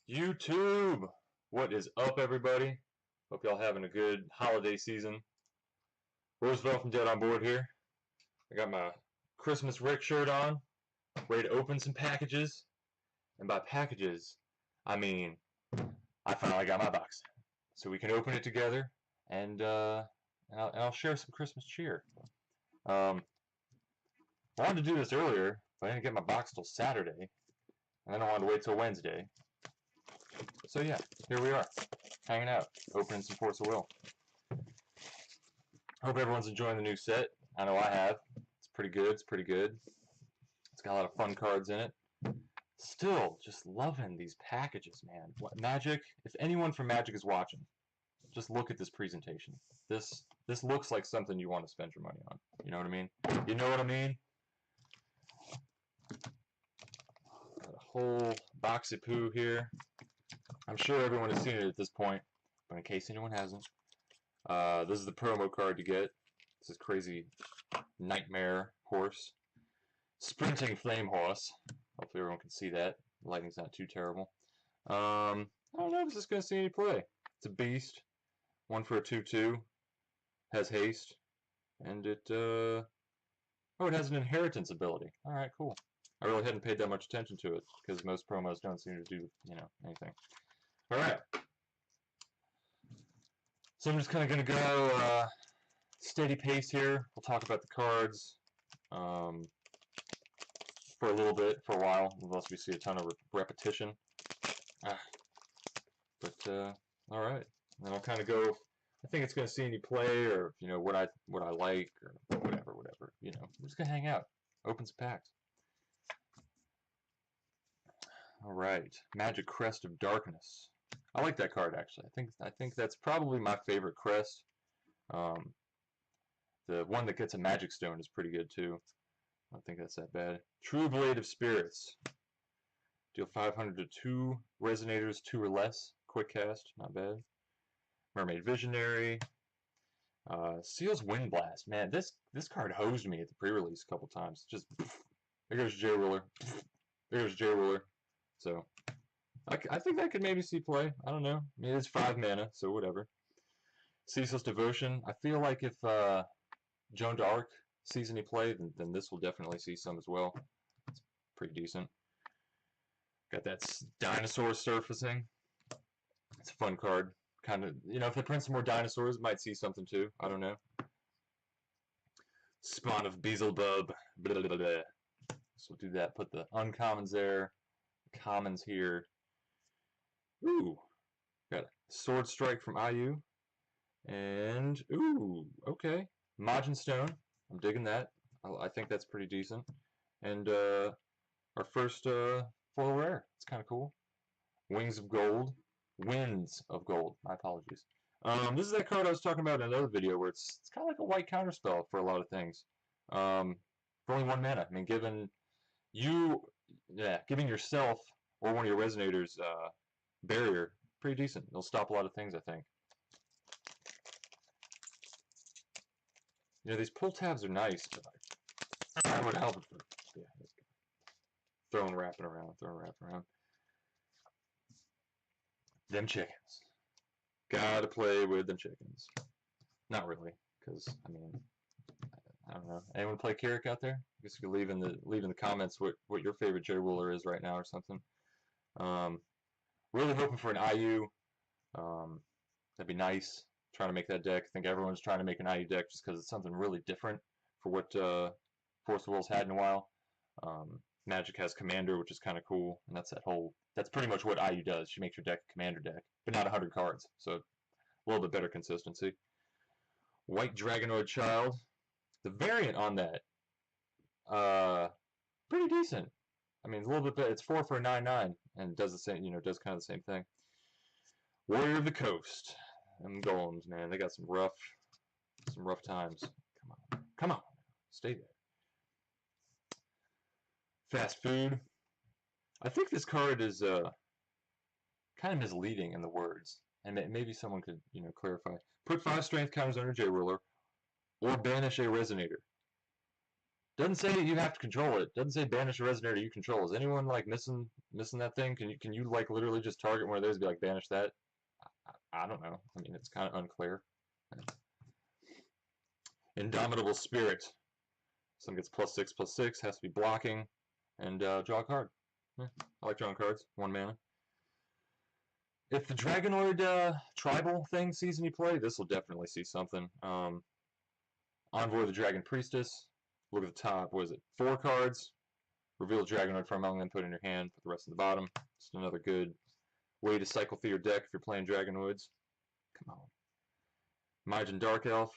YouTube! What is up, everybody? Hope y'all having a good holiday season. Roosevelt from Dead on Board here. I got my Christmas Rick shirt on, ready to open some packages. And by packages, I mean I finally got my box, so we can open it together, and I'll share some Christmas cheer. I wanted to do this earlier, but I didn't get my box till Saturday, and then I wanted to wait till Wednesday. So yeah, here we are, hanging out, opening some Force of Will. Hope everyone's enjoying the new set. I know I have. It's pretty good. It's pretty good. It's got a lot of fun cards in it. Still, just loving these packages, man. What Magic? If anyone from Magic is watching, just look at this presentation. This looks like something you want to spend your money on. You know what I mean? You know what I mean? Got a whole box of poo here. I'm sure everyone has seen it at this point, but in case anyone hasn't, this is the promo card you get. This is crazy nightmare horse. Sprinting flame horse. Hopefully everyone can see that. The lighting's not too terrible. I don't know if this is going to see any play. It's a beast. 1 for a 2/2. Has haste. And it, it has an inheritance ability. Alright, cool. I really hadn't paid that much attention to it, because most promos don't seem to do, anything. Alright. So I'm just kind of going to go steady pace here. We'll talk about the cards for a little bit, for a while, unless we see a ton of repetition. Alright. Then I'll kind of go, I think it's going to see any play, or what I like, or whatever. We're just going to hang out, open some packs. Alright, Magic Crest of Darkness. I like that card, actually. I think that's probably my favorite Crest. The one that gets a Magic Stone is pretty good, too. I don't think that's that bad. True Blade of Spirits. Deal 500 to 2 Resonators, 2 or less. Quick cast, not bad. Mermaid Visionary. Seal's Wind Blast. Man, this card hosed me at the pre-release a couple times. Just, there goes J-Ruler. There goes J-Ruler. So, I think that could maybe see play. I don't know. I mean, it's 5 mana, so whatever. Ceaseless Devotion. I feel like if Joan d'Arc sees any play, then this will definitely see some as well. It's pretty decent. Got that dinosaur surfacing. It's a fun card. Kind of, if they print some more dinosaurs, might see something too. I don't know. Spawn of Beelzebub. Blah, blah, blah. So we'll do that. Put the uncommons there. Commons here. Ooh. Got a Sword Strike from IU. And, ooh, okay. Majin Stone. I'm digging that. I think that's pretty decent. And our first foil rare. It's kind of cool. Wings of Gold. Winds of Gold. My apologies. This is that card I was talking about in another video where it's kind of like a white counterspell for a lot of things. For only 1 mana. I mean, giving yourself or one of your Resonators barrier, pretty decent. It'll stop a lot of things, I think. These pull tabs are nice, but I would help it for, yeah, throwing wrapping around. Them chickens. Gotta play with them chickens. Not really, because, I mean, I don't know. Anyone play Carrick out there? I guess you could leave in the comments what your favorite J-Ruler is right now or something. Really hoping for an IU. That'd be nice. Trying to make that deck. I think everyone's trying to make an IU deck just because it's something really different for what Force of Will's had in a while. Magic has Commander, which is kind of cool, and that's pretty much what IU does. She makes your deck a Commander deck, but not 100 cards, so a little bit better consistency. White Dragonoid Child. The variant on that, pretty decent. I mean, a little bit better. It's 4 for a 9/9, and does the same. Does kind of the same thing. Warrior of the Coast. Them golems, man, they got some rough times. Come on, stay there. Fast Food. I think this card is kind of misleading in the words, and maybe someone could clarify. Put 5 strength counters under J-Ruler, or banish a Resonator. Doesn't say you have to control it. Doesn't say banish a resonator you control. Is anyone like missing that thing? Can you like literally just target one of those and be like banish that? I don't know. I mean, it's kind of unclear. Indomitable Spirit. Someone gets +6/+6. Has to be blocking and draw a card. Yeah, I like drawing cards. 1 mana. If the Dragonoid tribal thing sees any play, this will definitely see something. Envoy the Dragon Priestess. Look at the top. What is it? 4 cards. Reveal a Dragonoid from among them. Put it in your hand. Put the rest in the bottom. Just another good way to cycle through your deck if you're playing Dragonoids. Come on. Majin Dark Elf.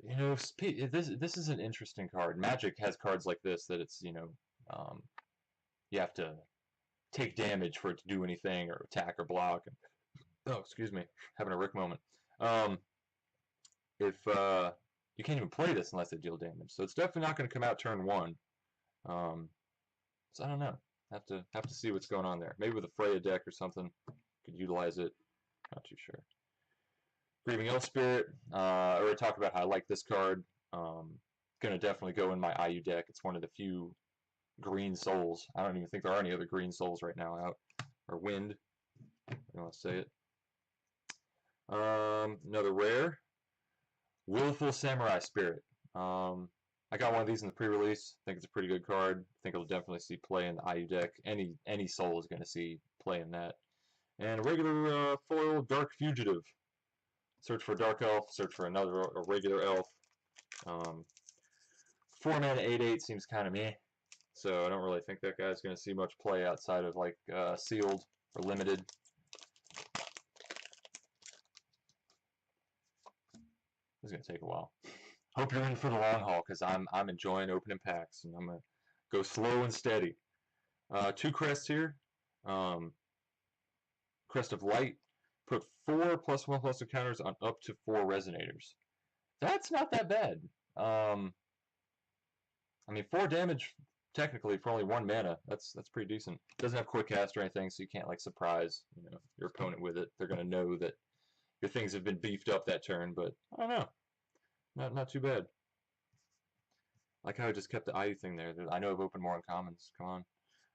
You know, this is an interesting card. Magic has cards like this that it's, you know, you have to take damage for it to do anything or attack or block. Oh, excuse me, having a Rick moment. If you can't even play this unless they deal damage, so it's definitely not going to come out turn 1. So I don't know. Have to see what's going on there. Maybe with a Freya deck or something, could utilize it. Not too sure. Grieving Elf Spirit. I already talked about how I like this card. Gonna definitely go in my IU deck. It's one of the few green souls. I don't even think there are any other green souls right now out. Or wind. I don't want to say it. Another rare. Willful Samurai Spirit. I got one of these in the pre-release. I think it's a pretty good card. I think it'll definitely see play in the IU deck. Any soul is going to see play in that. And a regular foil Dark Fugitive. Search for a Dark Elf. Search for a regular elf. 4 mana 8/8 seems kind of meh. So I don't really think that guy's going to see much play outside of like sealed or limited. This is going to take a while. Hope you're in for the long haul because I'm enjoying opening packs and I'm going to go slow and steady. 2 crests here. Crest of Light. Put 4 +1/+2 counters on up to 4 resonators. That's not that bad. I mean, 4 damage technically for only 1 mana. That's pretty decent. Doesn't have quick cast or anything, so you can't like surprise your opponent with it. They're gonna know that your things have been beefed up that turn, but I don't know. Not too bad. Like how I just kept the IU thing there. I know I've opened more uncommons. Come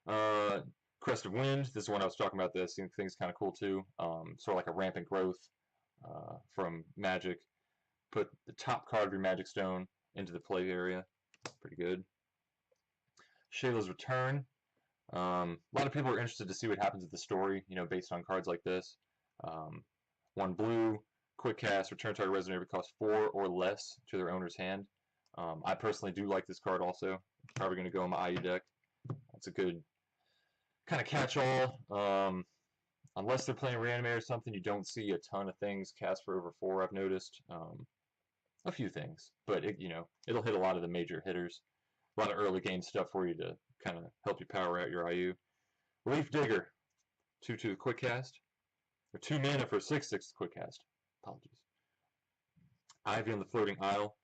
on. Crest of Wind. This is one I was talking about. This thing's kind of cool too. Sort of like a rampant growth from Magic. Put the top card of your Magic Stone into the play area. Pretty good. Shayla's Return. A lot of people are interested to see what happens with the story, based on cards like this. 1 blue, quick cast, return target resonator costs 4 or less to their owner's hand. I personally do like this card also. It's probably going to go in my IU deck. It's a good kind of catch-all. Unless they're playing Reanimate or something, you don't see a ton of things cast for over 4, I've noticed. A few things, but it'll hit a lot of the major hitters. A lot of early game stuff for you to kind of help you power out your IU. Leaf Digger, 2/2 quick cast, or 2 mana for 6/6 quick cast. Apologies. Ivy on the Floating Isle.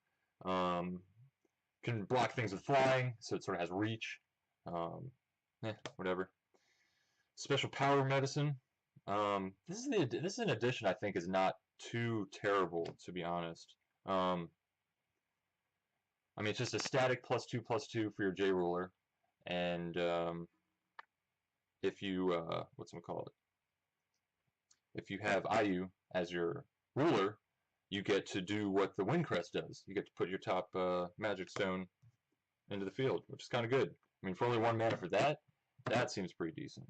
Can block things with flying, so it sort of has reach. Whatever. Special Power Medicine. This is an addition I think is not too terrible, to be honest. I mean, it's just a static +2/+2 for your J ruler, and if you if you have IU as your ruler, you get to do what the Wind Crest does. You get to put your top Magic Stone into the field, which is kind of good. I mean, for only 1 mana for that seems pretty decent.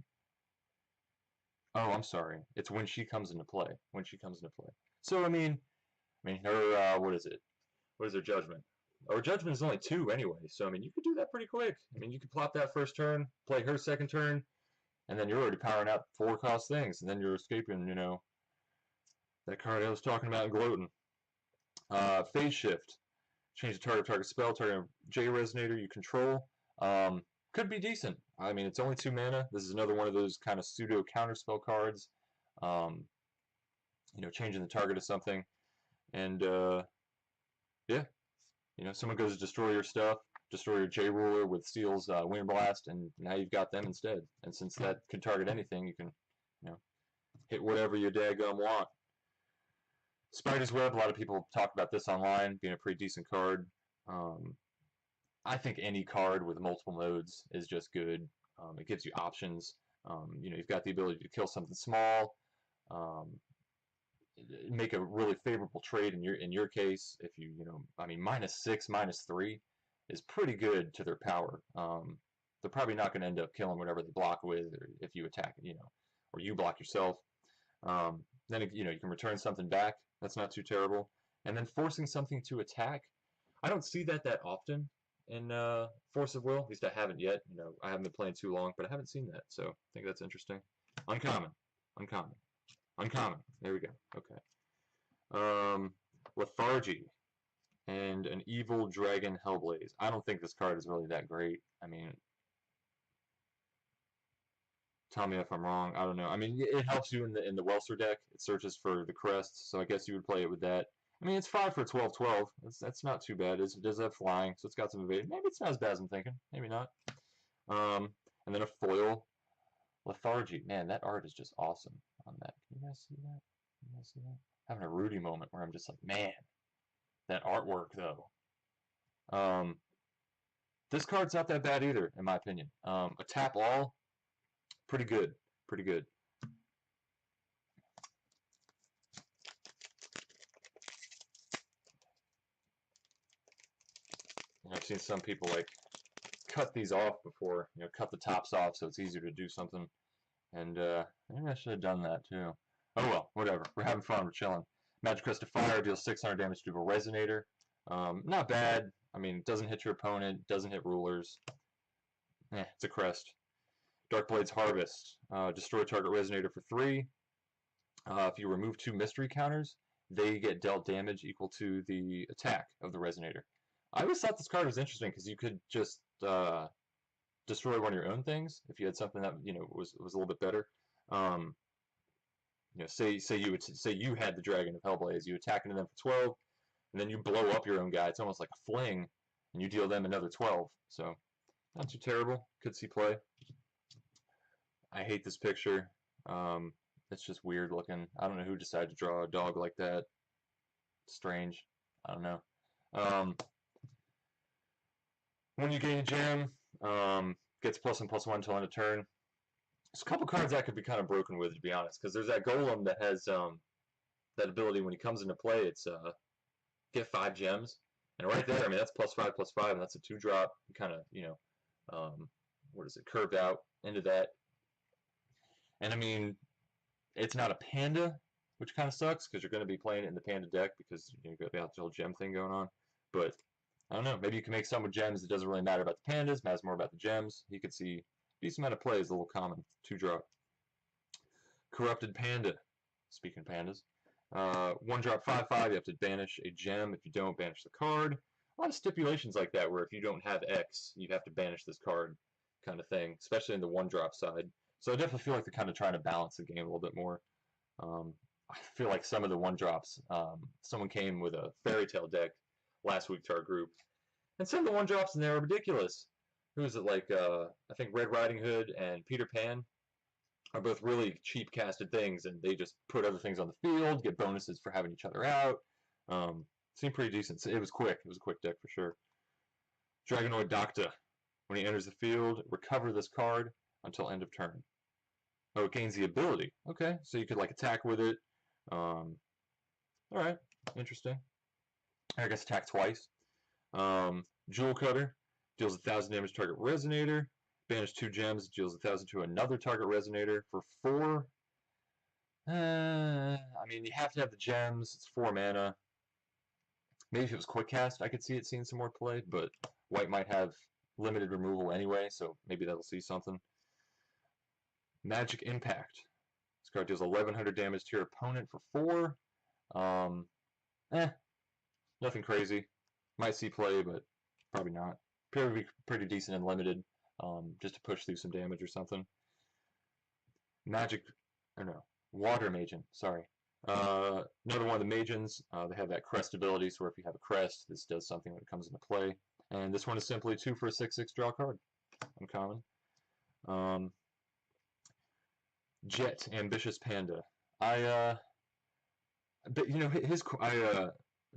Oh, I'm sorry. It's when she comes into play. When she comes into play. So I mean, her what is it? What is her judgment? Our judgment is only 2 anyway, so I mean you could do that pretty quick. I mean you could plop that first turn, play her second turn, and then you're already powering out 4 cost things, and then you're escaping, that card I was talking about in Gloatin'. Phase Shift. Change the target spell, target J resonator you control. Could be decent. I mean it's only 2 mana. This is another one of those kind of pseudo counterspell cards. Changing the target of something. And yeah. Someone goes to destroy your stuff, destroy your J ruler with Steel's Wind Blast, and now you've got them instead. And since that can target anything, you can, hit whatever you daggum want. Spider's Web, a lot of people talk about this online, being a pretty decent card. I think any card with multiple modes is just good. It gives you options. You know, you've got the ability to kill something small, um, make a really favorable trade in your case. If you know, I mean, -6, -3 is pretty good to their power. They're probably not going to end up killing whatever they block with, or if you attack, you know, or you block yourself. Then you know you can return something back. That's not too terrible. And then forcing something to attack. I don't see that often in Force of Will. At least I haven't yet. You know, I haven't been playing too long, but I haven't seen that. So I think that's interesting. Uncommon, uncommon, uncommon. There we go. Okay. Lethargy and an evil dragon Hellblaze. I don't think this card is really that great. I mean, tell me if I'm wrong. I don't know. I mean, it helps you in the Welser deck. It searches for the Crest, so I guess you would play it with that. I mean, it's 5 for 12/12. That's not too bad. It does have flying, so it's got some evasion. Maybe it's not as bad as I'm thinking. Maybe not. And then a foil Lethargy. Man, that art is just awesome on that. Can you guys see that? Can you guys see that? Having a Rudy moment where I'm just like, man, that artwork though. This card's not that bad either, in my opinion. A tap all, pretty good, pretty good. I've seen some people like cut these off before, you know, cut the tops off so it's easier to do something. And maybe I should have done that too. Oh well, whatever. We're having fun. We're chilling. Magic Crest of Fire deals 600 damage to a Resonator. Not bad. I mean, it doesn't hit your opponent. Doesn't hit rulers. It's a Crest. Darkblade's Harvest. Destroy target Resonator for 3. If you remove 2 mystery counters, they get dealt damage equal to the attack of the Resonator. I always thought this card was interesting because you could just destroy one of your own things if you had something that you know was a little bit better. You know, say you had the Dragon of Hellblaze, you attack into them for 12, and then you blow up your own guy. It's almost like a fling, and you deal them another 12. So not too terrible. Could see play. I hate this picture. It's just weird looking. I don't know who decided to draw a dog like that. Strange. I don't know. When you gain a gem, gets +1/+1 until end of turn. There's a couple cards that could be kind of broken with, to be honest, because there's that Golem that has that ability when he comes into play. It's get 5 gems, and right there, I mean that's +5/+5, and that's a 2-drop. Kind of, you know, what is it? Curved out into that, and I mean, it's not a Panda, which kind of sucks because you're going to be playing it in the Panda deck because you know, you've got the whole gem thing going on, but. I don't know. Maybe you can make some with gems. It doesn't really matter about the pandas. Matters more about the gems. You could see decent amount of play is a little common. 2-drop. Corrupted Panda. Speaking of pandas. 1-drop 5/5. You have to banish a gem. If you don't, banish the card. A lot of stipulations like that where if you don't have X, you have to banish this card kind of thing, especially in the 1-drop side. So I definitely feel like they're kind of trying to balance the game a little bit more. I feel like some of the 1-drops, someone came with a Fairy Tale deck last week to our group, and some of the 1-drops in there are ridiculous. Who is it? Like I think Red Riding Hood and Peter Pan are both really cheap casted things, and they just put other things on the field, get bonuses for having each other out. Seemed pretty decent. It was quick. It was a quick deck for sure. Dragonoid Docta. When he enters the field, recover this card until end of turn. Oh, it gains the ability. Okay, so you could like attack with it. All right, interesting. I guess attack twice. Jewel Cutter deals 1,000 damage to target Resonator. Banish 2 gems, deals 1,000 to another target Resonator for 4. I mean, you have to have the gems. It's 4 mana. Maybe if it was quick cast, I could see it seeing some more play, but white might have limited removal anyway, so maybe that'll see something. Magic Impact. This card deals 1,100 damage to your opponent for 4. Nothing crazy. Might see play, but probably not. Probably pretty decent and limited, just to push through some damage or something. Water Magen, sorry. Another one of the Magens, they have that Crest ability, so if you have a Crest, this does something when it comes into play. And this one is simply 2 for a 6/6 draw card. Uncommon. Jet, Ambitious Panda. But you know, I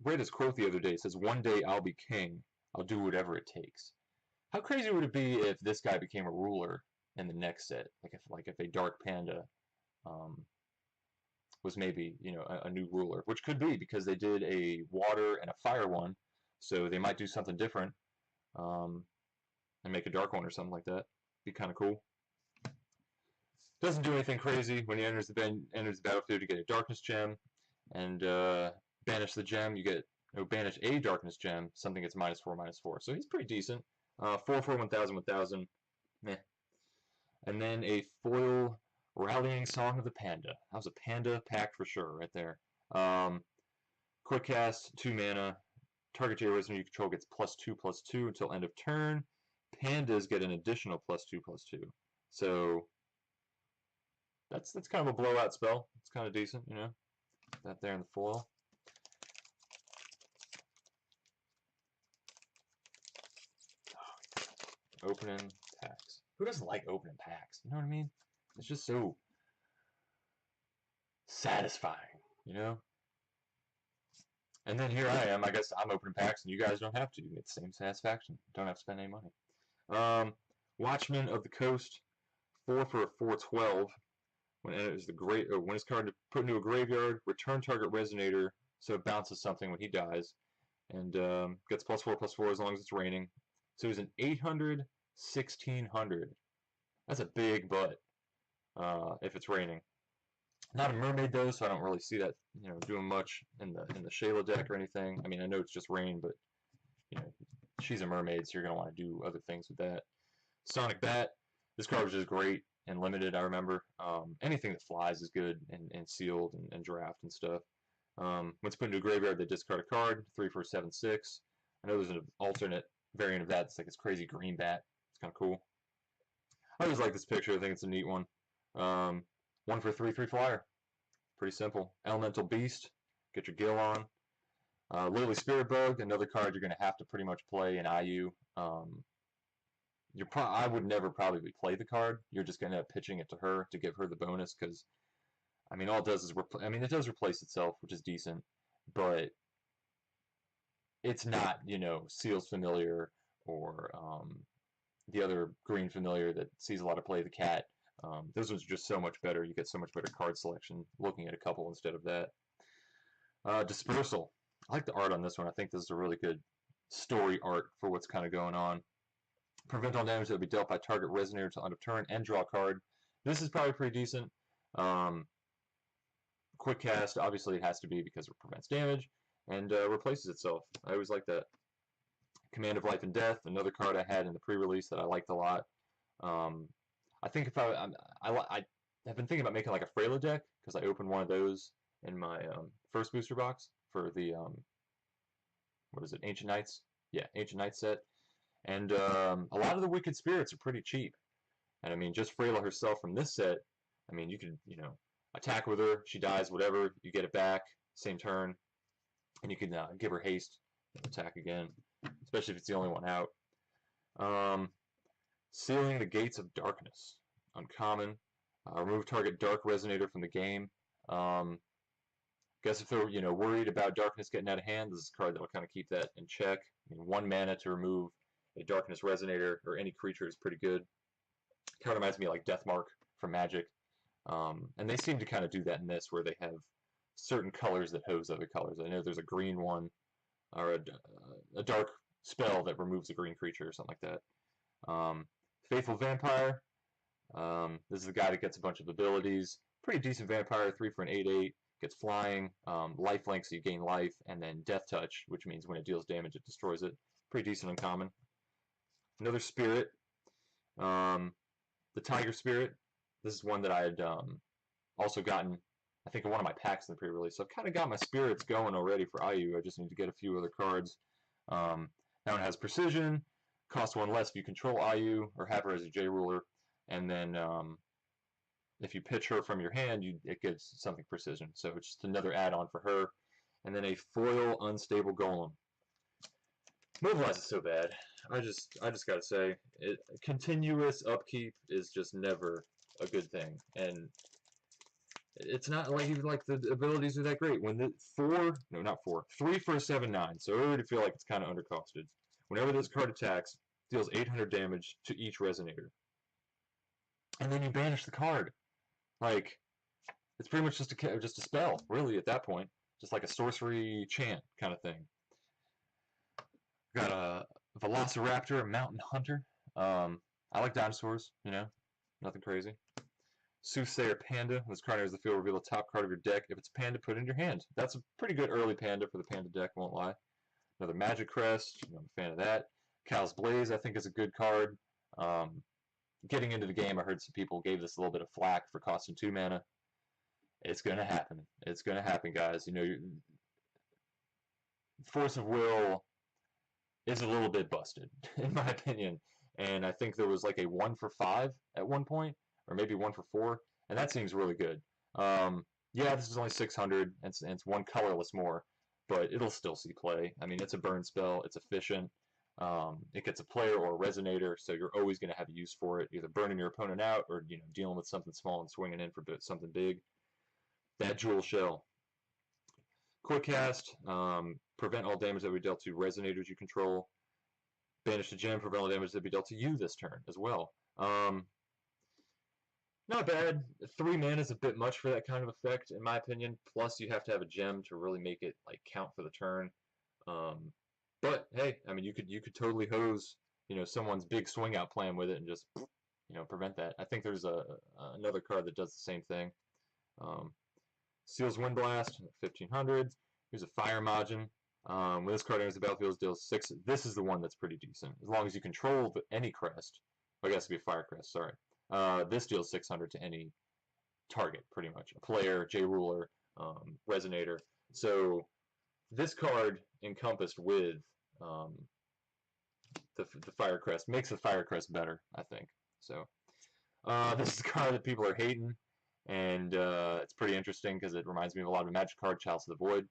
read his quote the other day. It says, "One day I'll be king." I'll do whatever it takes. How crazy would it be if this guy became a ruler in the next set? Like if a Dark Panda was maybe, you know, a new ruler, which could be because they did a water and a fire one, so they might do something different and make a dark one or something like that. Be kind of cool. Doesn't do anything crazy. When he enters the battlefield, you get a darkness gem, and banish the gem. You get banish a darkness gem. Something gets -4/-4. So he's pretty decent. 4/4 1000 1000. Meh. And then a foil Rallying Song of the Panda. That was a Panda pack for sure, right there. Quick cast, 2 mana. Target resident you control gets +2/+2 until end of turn. Pandas get an additional +2/+2. So that's kind of a blowout spell. It's kind of decent, you know. That there in the foil. Opening packs. Who doesn't like opening packs? You know what I mean? It's just so satisfying, you know? And then here I am. I guess I'm opening packs, and you guys don't have to. You get the same satisfaction. Don't have to spend any money. Watchman of the Coast, 4 for a 4/12. When it enters when his card put into a graveyard, return target resonator, so it bounces something when he dies, and gets +4/+4 as long as it's raining. So he's an 800, 1600. That's a big butt if it's raining. Not a mermaid though, so I don't really see that, you know, doing much in the Shayla deck or anything. I mean, I know it's just rain, but you know, she's a mermaid, so you're gonna want to do other things with that. Sonic Bat. This card was just great and limited. I remember anything that flies is good and sealed and draft and stuff. When it's put into a graveyard, they discard a card. 3 for a 7/6. I know there's an alternate variant of that. It's like this crazy green bat. It's kind of cool. I always like this picture. I think it's a neat one. 1 for a 3/3 flyer. Pretty simple. Elemental Beast. Get your Gill on. Lily Spirit Bug. Another card you're going to have to pretty much play in IU. I would never probably play the card. You're just going to end up pitching it to her to give her the bonus because, I mean, all it does is it does replace itself, which is decent, but it's not, you know, Seal's Familiar or the other green familiar that sees a lot of play, the Cat. Those ones are just so much better. You get so much better card selection looking at a couple instead of that. Dispersal. I like the art on this one. I think this is a really good story art for what's kind of going on. Prevent all damage that will be dealt by target resonator until end of turn and draw a card. This is probably pretty decent. Quick cast, obviously it has to be because it prevents damage and replaces itself. I always like that. Command of Life and Death, another card I had in the pre-release that I liked a lot. I think if I have been thinking about making like a Freyla deck because I opened one of those in my first booster box for the what is it, Ancient Knights? Yeah, Ancient Knights set. And a lot of the Wicked Spirits are pretty cheap. And I mean, just Freyla herself from this set, I mean, you can, you know, attack with her, she dies, whatever, you get it back, same turn, and you can give her haste and attack again, especially if it's the only one out. Sealing the Gates of Darkness, uncommon. Remove target dark resonator from the game. Guess if they're, you know, worried about darkness getting out of hand, this is a card that will kind of keep that in check. I mean, 1 mana to remove a darkness resonator or any creature is pretty good. Kind of reminds me of like Deathmark from Magic. And they seem to kind of do that in this, where they have certain colors that hose other colors. I know there's a green one, or a dark spell that removes a green creature or something like that. Faithful Vampire. This is the guy that gets a bunch of abilities. Pretty decent vampire, 3 for an 8/8. Gets flying, lifelink, so you gain life, and then Death Touch, which means when it deals damage, it destroys it. Pretty decent uncommon. Another spirit. The Tiger Spirit. This is one that I had also gotten, I think, in one of my packs in the pre-release. So I've kind of got my spirits going already for IU. I just need to get a few other cards. That one has Precision. Costs 1 less if you control IU or have her as a J ruler. And then if you pitch her from your hand, it gives something Precision. So it's just another add-on for her. And then a foil Unstable Golem. Mobilize is so bad. I just gotta say, continuous upkeep is just never a good thing, and it's not like even like the abilities are that great. When the 3 for a 7/9, so I already feel like it's kind of undercosted. Whenever this card attacks, deals 800 damage to each resonator. And then you banish the card. Like, it's pretty much just a spell, really, at that point. Just like a sorcery chant kind of thing. Got a Velociraptor, a Mountain Hunter. I like dinosaurs, you know, nothing crazy. Soothsayer Panda. This card enters the field, reveal the top card of your deck. If it's Panda, put it in your hand. That's a pretty good early Panda for the Panda deck, won't lie. Another Magic Crest. I'm a fan of that. Cal's Blaze, I think, is a good card. Getting into the game, I heard some people gave this a little bit of flack for costing 2 mana. It's going to happen. It's going to happen, guys. You know, Force of Will is a little bit busted, in my opinion. And I think there was like a 1 for 5 at one point, or maybe 1 for 4, and that seems really good. Yeah, this is only 600, and it's 1 colorless more, but it'll still see play. I mean, it's a burn spell, it's efficient, it gets a player or a resonator, so you're always going to have a use for it, either burning your opponent out or dealing with something small and swinging in for something big. That Jewel Shell. Quick cast, prevent all damage that we dealt to resonators you control. Banish the gem, prevent all damage that be dealt to you this turn as well. Not bad. 3 mana is a bit much for that kind of effect, in my opinion. Plus, you have to have a gem to really make it like count for the turn. But hey, I mean, you could totally hose someone's big swing out plan with it and just prevent that. I think there's another card that does the same thing. Seals Windblast, 1500. Here's a Fire Majin. When this card enters the battlefield, it deals 6. This is the one that's pretty decent. As long as you control any crest. I guess it would be a Fire Crest, sorry. This deals 600 to any target, pretty much. A player, J-Ruler, Resonator. So this card encompassed with the Fire Crest makes the Fire Crest better, I think. So this is a card that people are hating, and it's pretty interesting because it reminds me of a lot of a Magic card, Chalice of the Void.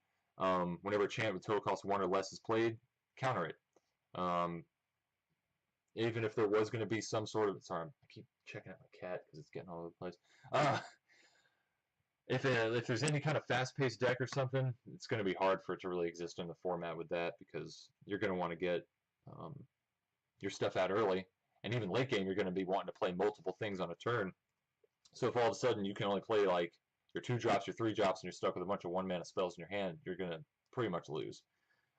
Whenever a chant with total cost 1 or less is played, counter it. Even if there was going to be some sort of... Sorry, I keep checking out my cat because it's getting all over the place. If there's any kind of fast-paced deck or something, it's going to be hard for it to really exist in the format with that because you're going to want to get your stuff out early. And even late game, you're going to be wanting to play multiple things on a turn. So if all of a sudden you can only play like your 2 drops, your 3 drops, and you're stuck with a bunch of 1-mana spells in your hand, you're going to pretty much lose.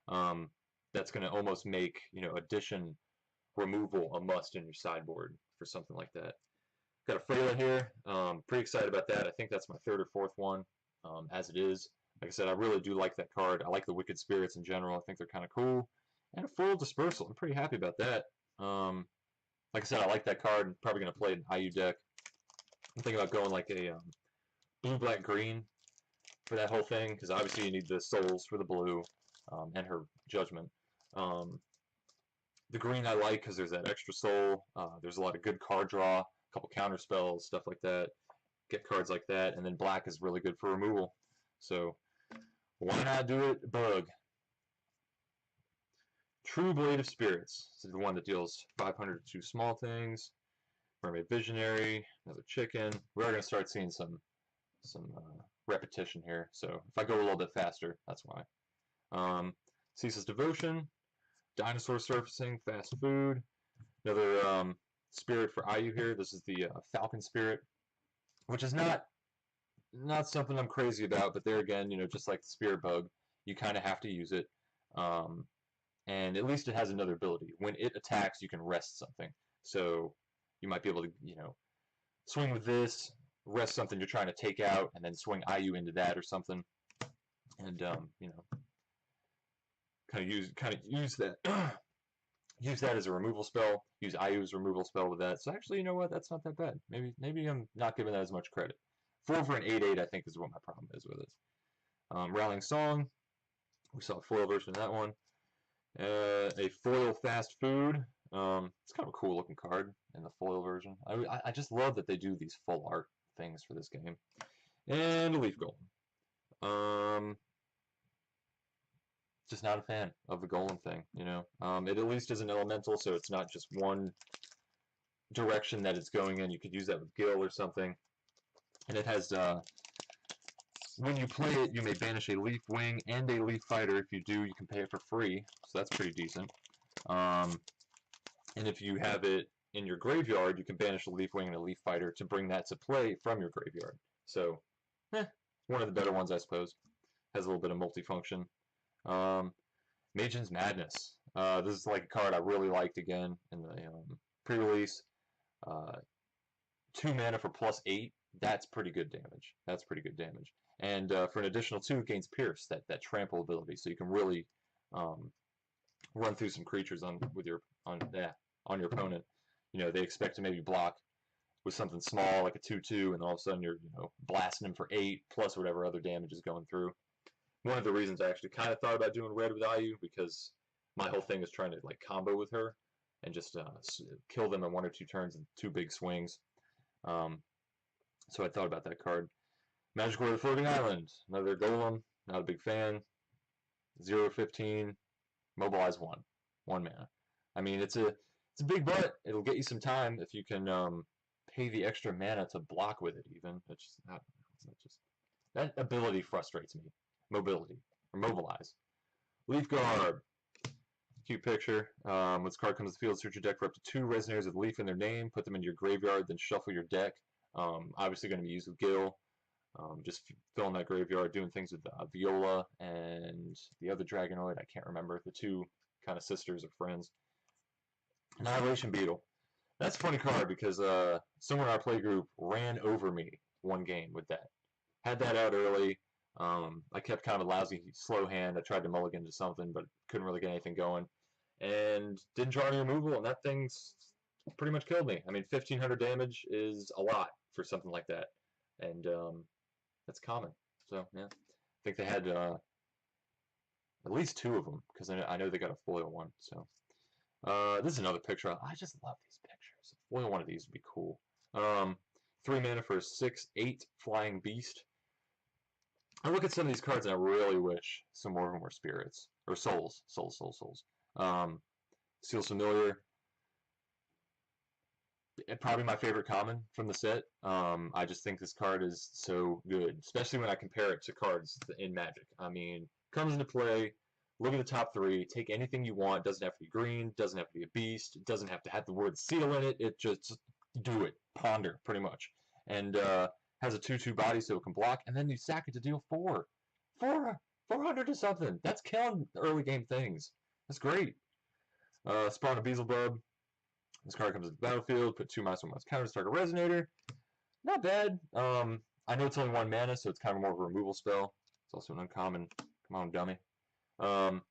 That's going to almost make addition removal a must in your sideboard for something like that. Got a Freyla here. Pretty excited about that. I think that's my 3rd or 4th one as it is. Like I said, I really do like that card. I like the Wicked Spirits in general. I think they're kind of cool. And a full Dispersal. I'm pretty happy about that. Like I said, I like that card. I'm probably going to play it in IU deck. I'm thinking about going like a blue, black, green for that whole thing, because obviously you need the souls for the blue and her judgment. The green I like because there's that extra soul. There's a lot of good card draw, a couple counter spells, stuff like that. Get cards like that, and then black is really good for removal. So why not do it, Bug? True Blade of Spirits. This is the one that deals 500 to 2 small things. Mermaid Visionary, another chicken. We're going to start seeing some repetition here. So if I go a little bit faster, that's why. Ceaseless Devotion, Dinosaur Surfacing, Fast Food. Another spirit for IU here. This is the Falcon Spirit, which is not something I'm crazy about, but there again, just like the Spirit Bug, you kind of have to use it. And at least it has another ability. When it attacks, you can rest something. So you might be able to, swing with this, rest something you're trying to take out, and then swing IU into that or something. And kind of use that use that as a removal spell. Use IU as a removal spell with that. So actually, you know what? That's not that bad. Maybe I'm not giving that as much credit. 4 for an 8/8, I think, is what my problem is with it. Rallying Song. We saw a foil version of that one. A foil Fast Food. It's kind of a cool looking card in the foil version. I just love that they do these full art things for this game. And a Leaf Golem. Just not a fan of the Golem thing, It at least is an elemental, so it's not just one direction that it's going in. You could use that with Gil or something. And it has, when you play it, you may banish a Leaf Wing and a Leaf Fighter. If you do, you can pay it for free, so that's pretty decent. And if you have it in your graveyard, you can banish a Leaf Wing and a Leaf Fighter to bring that to play from your graveyard. So, one of the better ones, I suppose. Has a little bit of multifunction. Magin's Madness. This is like a card I really liked again in the pre-release. 2 mana for +8. That's pretty good damage. That's pretty good damage. And for an additional 2, it gains Pierce, that trample ability. So you can really run through some creatures on your opponent. You know, they expect to maybe block with something small like a 2/2, and all of a sudden you're blasting them for 8 plus whatever other damage is going through. One of the reasons I actually kind of thought about doing red with IU, because my whole thing is trying to like combo with her and just kill them in 1 or 2 turns and 2 big swings. So I thought about that card. Magic Word of Floating Island, another golem, not a big fan. 0/15, mobilize 1 mana. I mean, it's a big butt. It'll get you some time if you can pay the extra mana to block with it. Even that ability frustrates me. Mobility or mobilize. Leaf Guard. Cute picture. When this card comes to the field, search your deck for up to 2 Resonators with Leaf in their name. Put them into your graveyard, then shuffle your deck. Obviously going to be used with Gil. Just filling that graveyard, doing things with Viola and the other Dragonoid. I can't remember. The 2 kind of sisters or friends. Annihilation Beetle. That's a funny card because someone in our playgroup ran over me 1 game with that. Had that out early. I kept kind of a lousy slow hand. I tried to mulligan to something, but couldn't really get anything going. And didn't draw any removal, and that thing's pretty much killed me. I mean, 1,500 damage is a lot for something like that. And that's common. So, yeah. I think they had at least 2 of them, because I know they got a foil one. So, this is another picture. I just love these pictures. A foil one of these would be cool. 3 mana for a 6/8 Flying Beast. I look at some of these cards and I really wish some more of them were spirits. Or souls. Souls. Seals Familiar. Probably my favorite common from the set. I just think this card is so good, especially when I compare it to cards in Magic. I mean, comes into play, look at the top 3, take anything you want, doesn't have to be green, doesn't have to be a beast, it doesn't have to have the word seal in it, it just do it, ponder, pretty much. And has a 2/2 body so it can block, and then you sack it to deal 400 to something. That's killing early game things. That's great. Spawn a Beelzebub. This card comes to the battlefield, put 2 -1 counters, target Resonator. Not bad. I know it's only 1 mana, so it's kind of more of a removal spell. It's also an uncommon. Come on, dummy. Another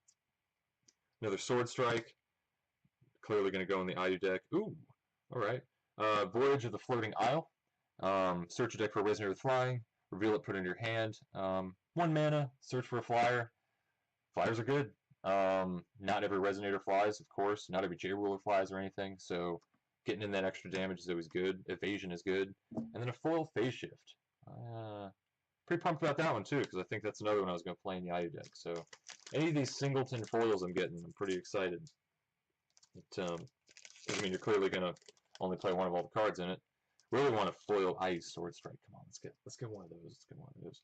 Sword Strike. Clearly going to go in the IU deck. Ooh, alright. Voyage of the Floating Isle. Search your deck for a Resonator with Flying. Reveal it, put it in your hand. 1 mana, search for a flyer. Flyers are good. Not every Resonator flies, of course. Not every J-Ruler flies or anything, so getting in that extra damage is always good. Evasion is good. And then a foil Phase Shift. Pretty pumped about that one, too, because I think that's another one I was going to play in the IU deck. So any of these singleton foils I'm getting, I'm pretty excited. I mean, you're clearly going to only play one of all the cards in it. Really want to foil IU Sword Strike. Come on, let's get one of those. Let's get one of those.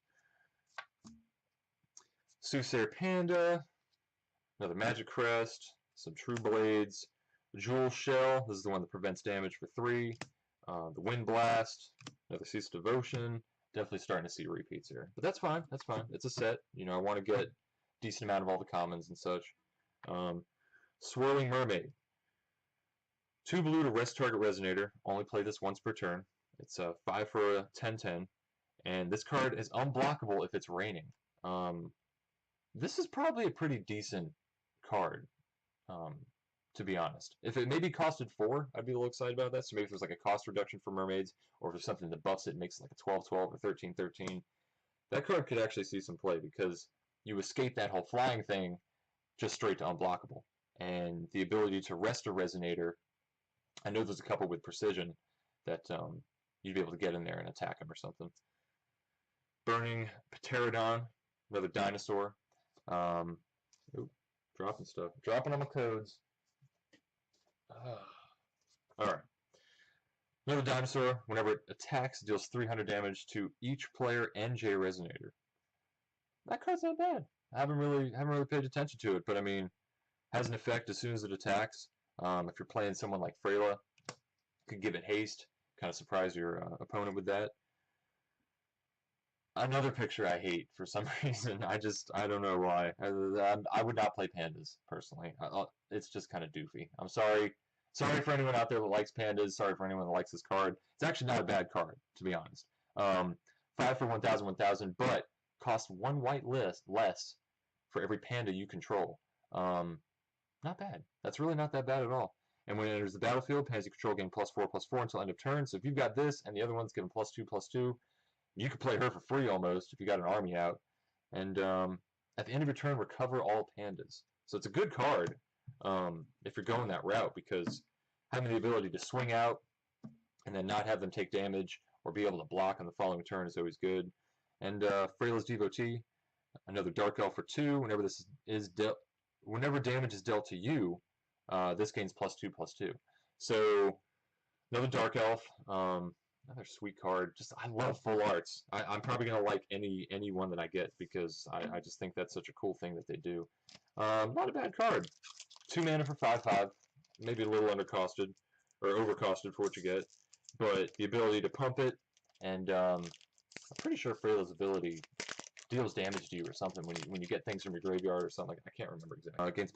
Soothsayer Panda. Another Magic Crest, some True Blades, Jewel Shell, this is the one that prevents damage for 3, the Wind Blast, another Cease Devotion, definitely starting to see repeats here. But that's fine, it's a set, I want to get a decent amount of all the commons and such. Swirling Mermaid. 2 blue to rest target Resonator, only play this once per turn. It's 5 for a 10/10, and this card is unblockable if it's raining. This is probably a pretty decent card, to be honest. If it maybe costed 4, I'd be a little excited about that. So maybe if there's like a cost reduction for mermaids, or if there's something that buffs it and makes it like a 12/12 or 13/13, that card could actually see some play because you escape that whole flying thing just straight to unblockable. And the ability to rest a Resonator, I know there's a couple with precision that you'd be able to get in there and attack him or something. Burning Pterodon, another dinosaur. Ooh, dropping stuff. Dropping on my codes. Alright. Another dinosaur, whenever it attacks, deals 300 damage to each player and J Resonator. That card's not bad. I haven't really paid attention to it, but I mean, Has an effect as soon as it attacks. If you're playing someone like Freyla, could give it haste, kind of surprise your opponent with that. Another picture I hate for some reason. I don't know why. I would not play pandas personally. It's just kind of doofy. I'm sorry. Sorry for anyone out there that likes pandas. Sorry for anyone that likes this card. It's actually not a bad card, to be honest. 5 for 1,000, 1,000, but cost 1 white less for every panda you control. Not bad. That's really not that bad at all. And when it enters the battlefield, pandas you control gain +4/+4 until end of turn. So if you've got this and the other one's given +2/+2, you could play her for free almost if you got an army out. And at the end of your turn, recover all pandas. So it's a good card if you're going that route, because having the ability to swing out and then not have them take damage or be able to block on the following turn is always good. And Freyla's Devotee, another Dark Elf for 2. Whenever damage is dealt to you, this gains +2/+2. So another Dark Elf. Another sweet card. I love full arts. I'm probably gonna like any one that I get, because I just think that's such a cool thing that they do. Not a bad card. 2 mana for 5/5. Maybe a little undercosted or overcosted for what you get, but the ability to pump it, and I'm pretty sure Freyla's ability deals damage to you or something when you get things from your graveyard or something. I can't remember exactly. Gains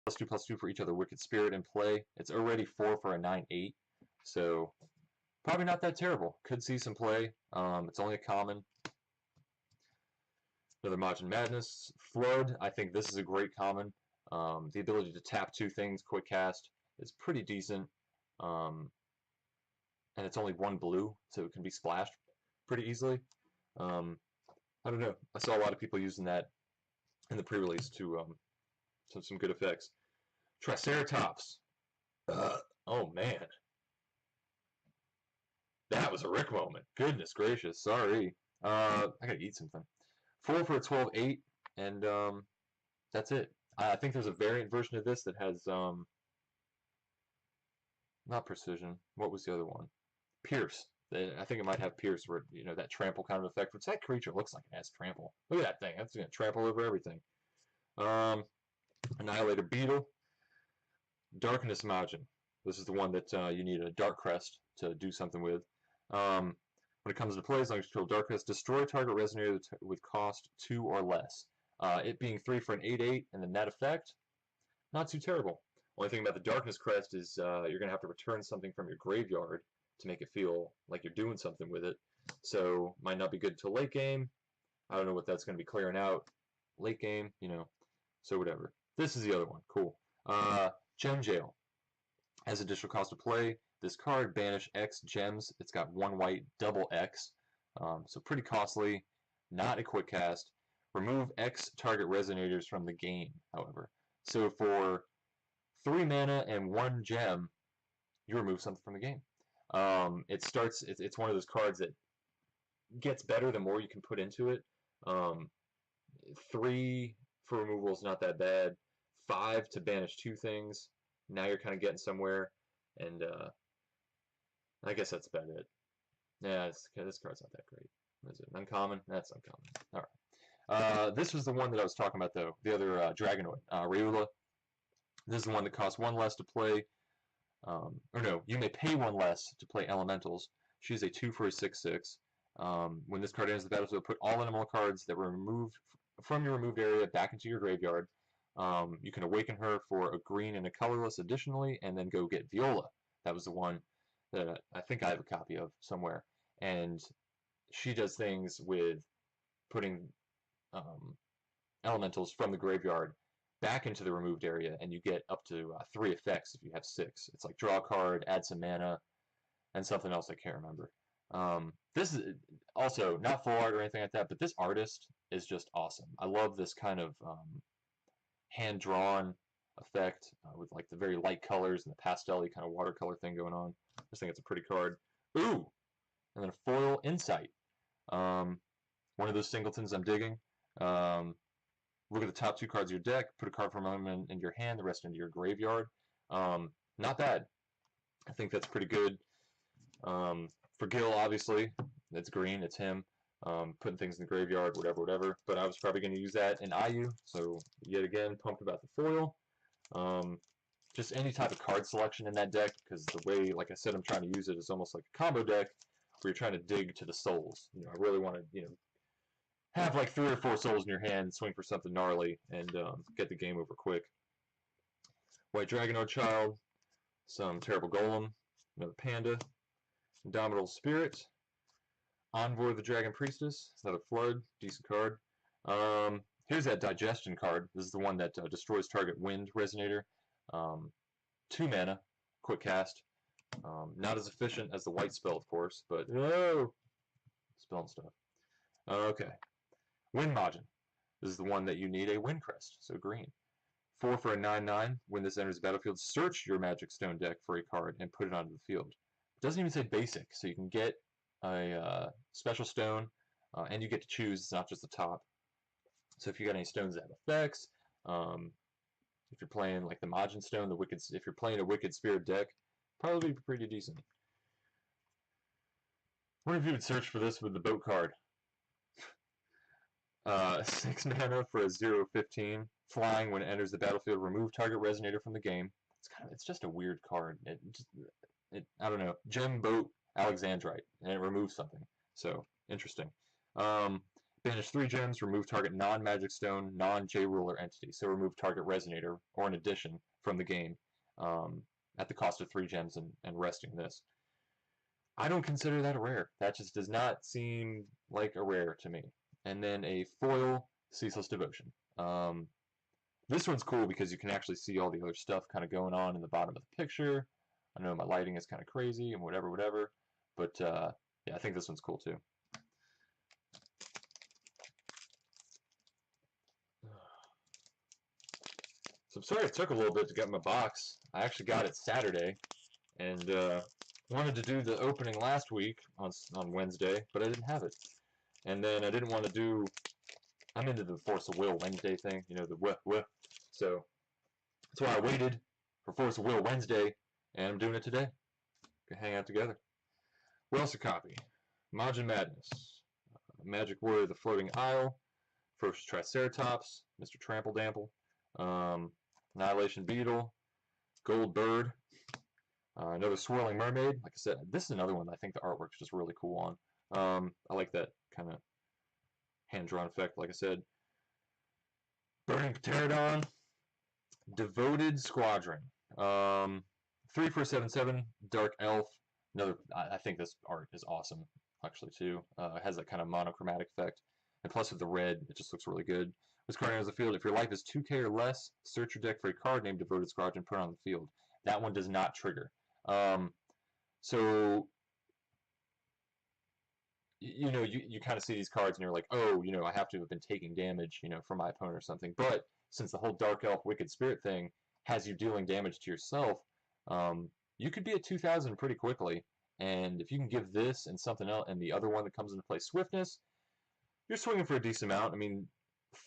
+2/+2 for each other Wicked Spirit in play. It's already 4 for a 9/8, so probably not that terrible. Could see some play. It's only a common. Another Majin Madness. Flood, I think this is a great common. The ability to tap 2 things, quick cast, is pretty decent. And it's only 1 blue, so it can be splashed pretty easily. I don't know. I saw a lot of people using that in the pre-release to some good effects. Triceratops. Oh man, that was a Rick moment. Goodness gracious, sorry. I gotta eat something. 4 for a 12/8, and that's it. I think there's a variant version of this that has not precision. What was the other one? Pierce. I think it might have Pierce, where that trample kind of effect, which that creature looks like it has trample. Look at that thing. That's gonna trample over everything. Annihilator Beetle. Darkness Majin. This is the one that you need a Dark Crest to do something with. When it comes to play, as long as you control Dark Crest, destroy target resonator with cost 2 or less. It being 3 for an 8/8 and the net effect, not too terrible. Only thing about the Darkness Crest is you're going to have to return something from your graveyard to make it feel like you're doing something with it. So might not be good until late game. I don't know what that's going to be clearing out late game, so whatever. This is the other one. Cool. Gem Jail. As additional cost to play, this card, banish X gems. It's got 1 white, double X. So pretty costly. Not a quick cast. Remove X target resonators from the game, however. So for 3 mana and 1 gem, you remove something from the game. It's one of those cards that gets better the more you can put into it. 3 for removal is not that bad. 5 to banish 2 things. Now you're kind of getting somewhere, and I guess that's about it. Yeah, this card's not that great. What is it? Uncommon? That's uncommon. All right. This was the one that I was talking about, though. The other Dragonoid, Rayula. This is the one that costs 1 less to play. Or no, you may pay 1 less to play Elementals. She's a 2 for a 6/6. When this card enters the battlefield, put all animal cards that were removed from your removed area back into your graveyard. You can awaken her for a green and a colorless additionally, and then go get Viola. That was the one that I think I have a copy of somewhere. And she does things with putting elementals from the graveyard back into the removed area, and you get up to 3 effects if you have 6. It's like draw a card, add some mana, and something else I can't remember. This is also not full art or anything like that, but this artist is just awesome. I love this kind of hand-drawn effect with like the very light colors and the pastel-y kind of watercolor thing going on. I just think it's a pretty card. Ooh! And then a foil Insight. One of those singletons I'm digging. Look at the top 2 cards of your deck, put a card from them in your hand, the rest into your graveyard. Not bad. I think that's pretty good. For Gil, obviously, it's green, it's him. Putting things in the graveyard, whatever. But I was probably going to use that in IU, so yet again, pumped about the foil. Just any type of card selection in that deck, because the way, like I said, I'm trying to use it is almost like a combo deck, where you're trying to dig to the souls. You know, I really want to, have like 3 or 4 souls in your hand, swing for something gnarly, and get the game over quick. White Dragonode Child, some Terrible Golem, another Panda, Indomitable Spirit, Envoy of the Dragon Priestess, another Flood, decent card. Here's that Digestion card. This is the one that destroys target wind resonator. 2 mana, quick cast. Not as efficient as the white spell, of course, but spelling stuff. Okay. Wind Majin. This is the one that you need a Wind Crest, so green. 4 for a 9/9. When this enters the battlefield, search your Magic Stone deck for a card and put it onto the field. It doesn't even say basic, so you can get a special stone, and you get to choose. It's not just the top. So if you got any stones that have effects, if you're playing like the Majin Stone, if you're playing a Wicked Spirit deck, probably be pretty decent. What if you would search for this with the boat card? 6 mana for a 0/15. Flying when it enters the battlefield, remove target resonator from the game. It's just a weird card. I don't know. Gem Boat Alexandrite, and it removes something. So interesting. Banish 3 gems, remove target non-Magic Stone, non-J Ruler entity. So remove target resonator or an addition from the game at the cost of 3 gems and resting this. I don't consider that a rare. That just does not seem like a rare to me. And then a foil Ceaseless Devotion. This one's cool because you can actually see all the other stuff kind of going on in the bottom of the picture. I know my lighting is kind of crazy and whatever, but yeah, I think this one's cool too. So I'm sorry it took a little bit to get my box. I actually got it Saturday, and wanted to do the opening last week on Wednesday, but I didn't have it. And then I didn't want to do... I'm into the Force of Will Wednesday thing, you know, the wh. So that's why I waited for Force of Will Wednesday, and I'm doing it today. We can hang out together. What else to copy? Majin Madness, Magic Warrior of the Floating Isle, First Triceratops, Mr. Trample Dample, Annihilation Beetle, Gold Bird, another Swirling Mermaid. Like I said, this is another one that I think the artwork's just really cool on. I like that kind of hand-drawn effect, like I said. Burning Pterodon, Devoted Squadron. 3 for a 7/7, Dark Elf. Another, I think this art is awesome, actually, too. It has that kind of monochromatic effect. And plus with the red, it just looks really good. This card enters the field. If your life is 2k or less, search your deck for a card named Devoted Squadron, put it on the field. That one does not trigger. So, you kind of see these cards and you're like, oh, I have to have been taking damage, from my opponent or something. But since the whole Dark Elf Wicked Spirit thing has you dealing damage to yourself, you could be at 2,000 pretty quickly. And if you can give this and something else, and the other one that comes into play, Swiftness, you're swinging for a decent amount. I mean,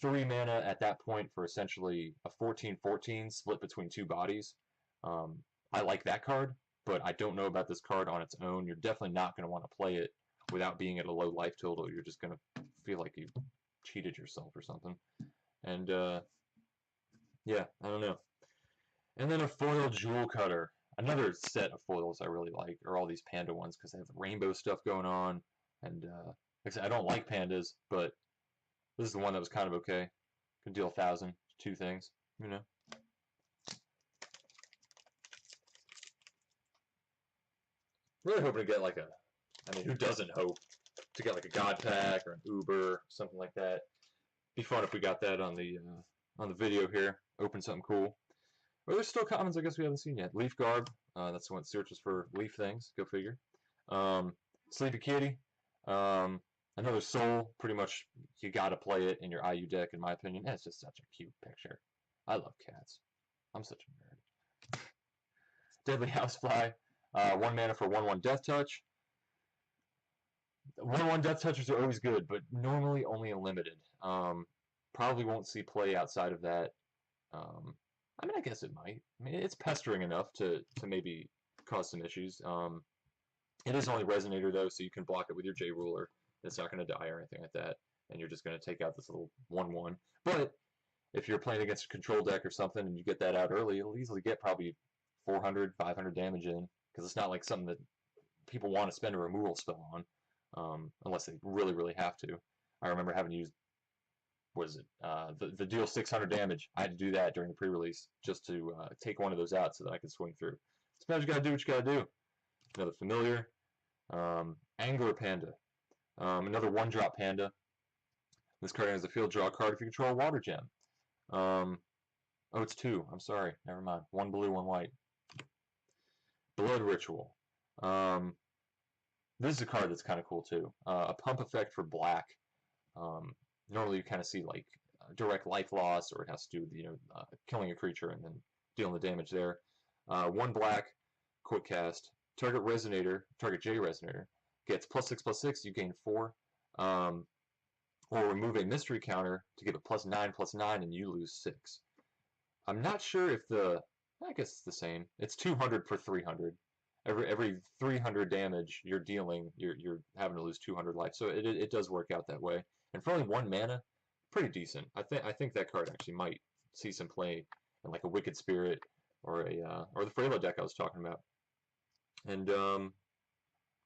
3 mana at that point for essentially a 14/14 split between 2 bodies. I like that card, but I don't know about this card on its own. You're definitely not going to want to play it without being at a low life total. You're just going to feel like you cheated yourself or something. And, yeah, I don't know. And then a foil Jewel Cutter. Another set of foils I really like are all these Panda ones because they have the rainbow stuff going on. And, like I said, I don't like pandas, but this is the one that was kind of okay. Could deal 1,000 to 2 things, Really hoping to get like who doesn't hope to get like a God Pack or an Uber, something like that. Be fun if we got that on the video here. Open something cool. Or there's still commons I guess we haven't seen yet. Leaf Garb, that's the one that searches for leaf things. Go figure. Sleepy Kitty. Another Soul. Pretty much you gotta play it in your IU deck, in my opinion. It's just such a cute picture. I love cats. I'm such a nerd. Deadly Housefly. 1 mana for 1/1 Death Touch. 1/1 Death Touchers are always good, but normally only in limited. Probably won't see play outside of that. I mean, I guess it might. I mean, it's pestering enough to maybe cause some issues. It is only Resonator, though, so you can block it with your J-Ruler. It's not going to die or anything like that, and you're just going to take out this little 1/1. But if you're playing against a control deck or something and you get that out early, you'll easily get probably 400, 500 damage in, because it's not like something that people want to spend a removal spell on, unless they really, really have to. I remember having to use, what is it, the deal 600 damage. I had to do that during the pre-release just to take one of those out so that I could swing through. Sometimes you gotta do what you gotta do. Another familiar, Angler Panda. Another 1-drop Panda. This card enters the field, draw a card if you control a water gem. Oh, it's 2. I'm sorry. Never mind. 1 blue, 1 white. Blood Ritual. This is a card that's kind of cool too. A pump effect for black. Normally you kind of see like direct life loss, or it has to do with killing a creature and then dealing the damage there. 1 black, quick cast. Target Resonator, target J Resonator gets +6/+6. You gain 4. Or remove a mystery counter to give it +9/+9, and you lose 6. I'm not sure if I guess it's the same. It's 200 per 300. Every 300 damage you're dealing, you're having to lose 200 life. So it does work out that way. And for only 1 mana, pretty decent. I think that card actually might see some play in like a Wicked Spirit or the Frelo deck I was talking about. And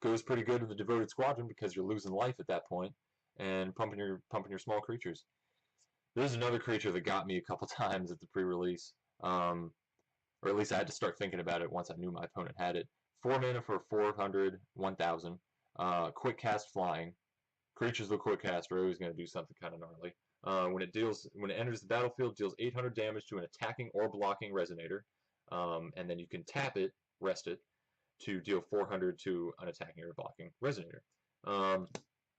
goes pretty good with the Devoted Squadron because you're losing life at that point and pumping your small creatures. There's another creature that got me a couple times at the pre-release, or at least I had to start thinking about it once I knew my opponent had it. 4 mana for 400, 1,000. Quick cast flying. Creatures with quick cast are always going to do something kind of gnarly. When it enters the battlefield, deals 800 damage to an attacking or blocking Resonator, and then you can tap it, rest it, to deal 400 to an attacking or blocking Resonator.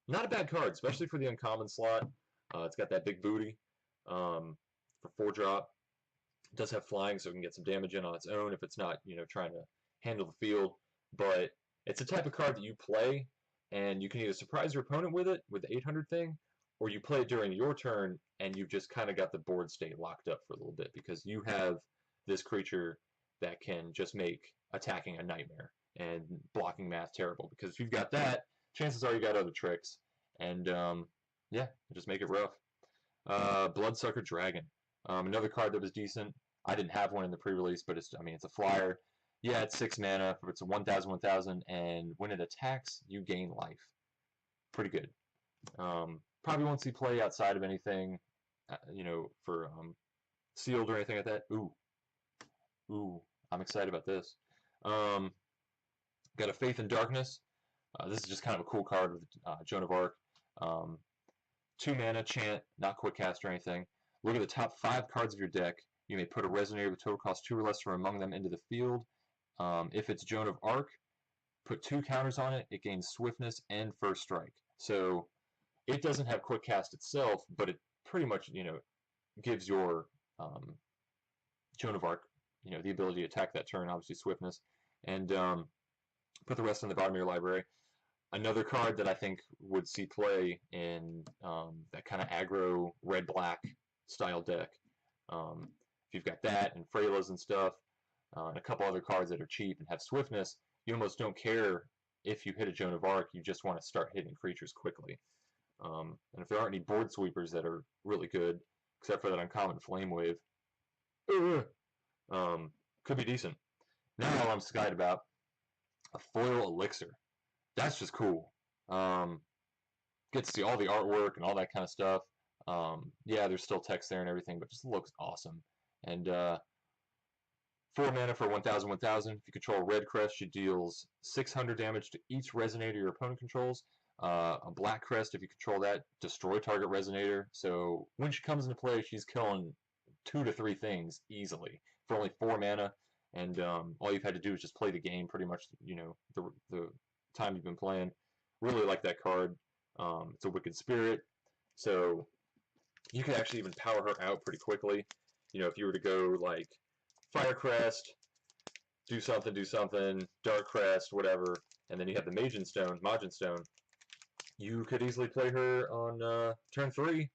Not a bad card, especially for the uncommon slot. It's got that big booty for 4-drop. It does have flying, so it can get some damage in on its own if it's not, trying to handle the field. But it's a type of card that you play, and you can either surprise your opponent with it, with the 800 thing, or you play it during your turn, and you've just kind of got the board state locked up for a little bit, because you have this creature that can just make attacking a nightmare and blocking math terrible. Because if you've got that, chances are you got other tricks, and yeah, just make it rough. Bloodsucker Dragon. Another card that was decent. I didn't have one in the pre-release, but it's a flyer. Yeah, it's 6 mana. It's a 1,000, 1,000, and when it attacks, you gain life. Pretty good. Probably won't see play outside of anything, for sealed or anything like that. Ooh, I'm excited about this. Got a Faith in Darkness. This is just kind of a cool card with Joan of Arc. 2 mana, chant, not quick cast or anything. Look at the top 5 cards of your deck. You may put a Resonator with total cost 2 or less from among them into the field. If it's Joan of Arc, put 2 counters on it. It gains Swiftness and First Strike. So it doesn't have quick cast itself, but it pretty much, gives your Joan of Arc, the ability to attack that turn, obviously Swiftness, and put the rest in the bottom of your library. Another card that I think would see play in that kind of aggro red-black style deck. If you've got that and Frelos and stuff, and a couple other cards that are cheap and have Swiftness, you almost don't care if you hit a Joan of Arc. You just want to start hitting creatures quickly. And if there aren't any board sweepers that are really good, except for that uncommon Flame Wave, could be decent. Now all I'm excited about, a foil elixir. That's just cool. Get to see all the artwork and all that kind of stuff. Yeah, there's still text there and everything, but just looks awesome. And 4 mana for 1,000, 1,000. If you control red Crest, she deals 600 damage to each Resonator your opponent controls. A black Crest, if you control that, destroy target Resonator. So when she comes into play, she's killing 2 to 3 things easily for only 4 mana. And all you've had to do is just play the game pretty much, the time you've been playing. Really like that card. It's a Wicked Spirit, so you can actually even power her out pretty quickly. If you were to go like Fire Crest, do something, Dark Crest, whatever, and then you have the Majin Stone, you could easily play her on turn 3,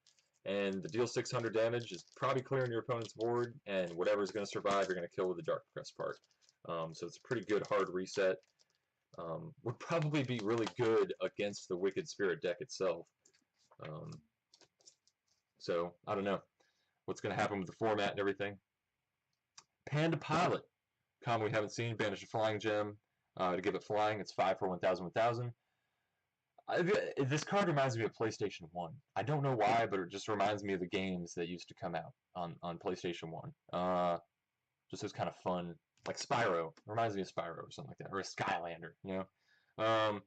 and the deal 600 damage is probably clearing your opponent's board, and whatever's going to survive, you're going to kill with the Dark Crest part. So it's a pretty good hard reset. Would probably be really good against the Wicked Spirit deck itself. So, I don't know what's going to happen with the format and everything. Panda Pilot. Common we haven't seen. Banish a Flying Gem to give it flying. It's 5 for 1,000, 1,000. This card reminds me of PlayStation 1. I don't know why, but it just reminds me of the games that used to come out on PlayStation 1. Just was kind of fun. Like Spyro. It reminds me of Spyro or something like that. Or a Skylander, you know?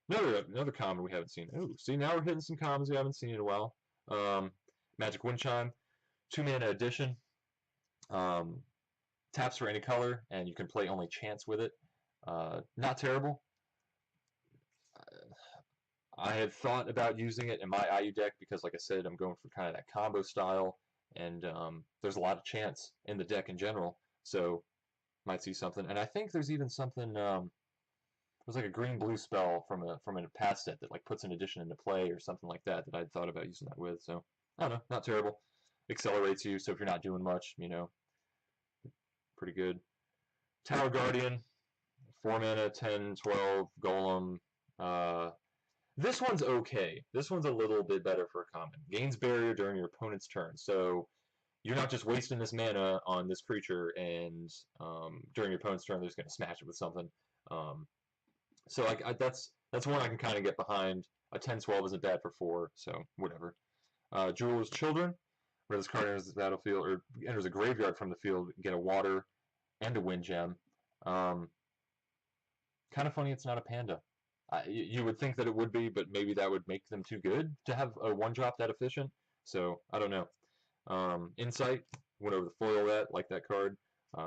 Another common we haven't seen. Ooh, see, now we're hitting some commons we haven't seen in a while. Magic Wind Chime. 2-mana addition. Taps for any color, and you can play only chance with it. Not terrible. I had thought about using it in my IU deck because, like I said, I'm going for kind of that combo style, and there's a lot of chance in the deck in general, so might see something. And I think there's even something, there's like a green-blue spell from a past set that like puts an addition into play or something like that I'd thought about using that with, so I don't know, not terrible. Accelerates you, so if you're not doing much, you know, pretty good. Tower Guardian, 4 mana, 10, 12, Golem. This one's okay. This one's a little bit better for a common. Gains barrier during your opponent's turn. So you're not just wasting this mana on this creature and during your opponent's turn they're just going to smash it with something. So that's one I can kind of get behind. A 10-12 isn't bad for 4, so whatever. Jeweler's Children. Where this card enters the battlefield or enters a graveyard from the field, get a water and a wind gem. Kind of funny it's not a panda. You would think that it would be, but maybe that would make them too good to have a 1-drop that efficient. So, I don't know. Insight, went over the foil that, like that card.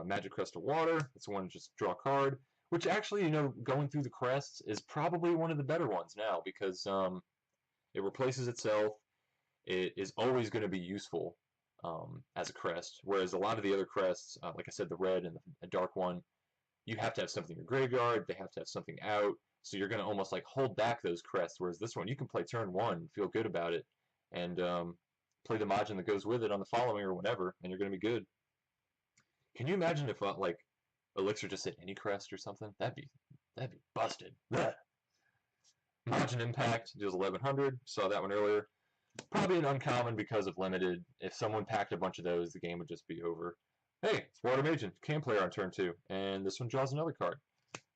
Magic Crest of Water, it's one to just draw a card. Which actually, you know, going through the crests is probably one of the better ones now because it replaces itself. It is always going to be useful as a crest, whereas a lot of the other crests, like I said, the red and the dark one, you have to have something in your graveyard, they have to have something out, so you're going to almost like hold back those crests, whereas this one, you can play turn 1, feel good about it, and play the Majin that goes with it on the following or whatever, and you're going to be good. Can you imagine if like Elixir just hit any crest or something? That'd be busted. Majin Impact deals 1100, saw that one earlier. Probably an uncommon because of limited. If someone packed a bunch of those, the game would just be over. Hey, Water Majin can play on turn 2, and this one draws another card.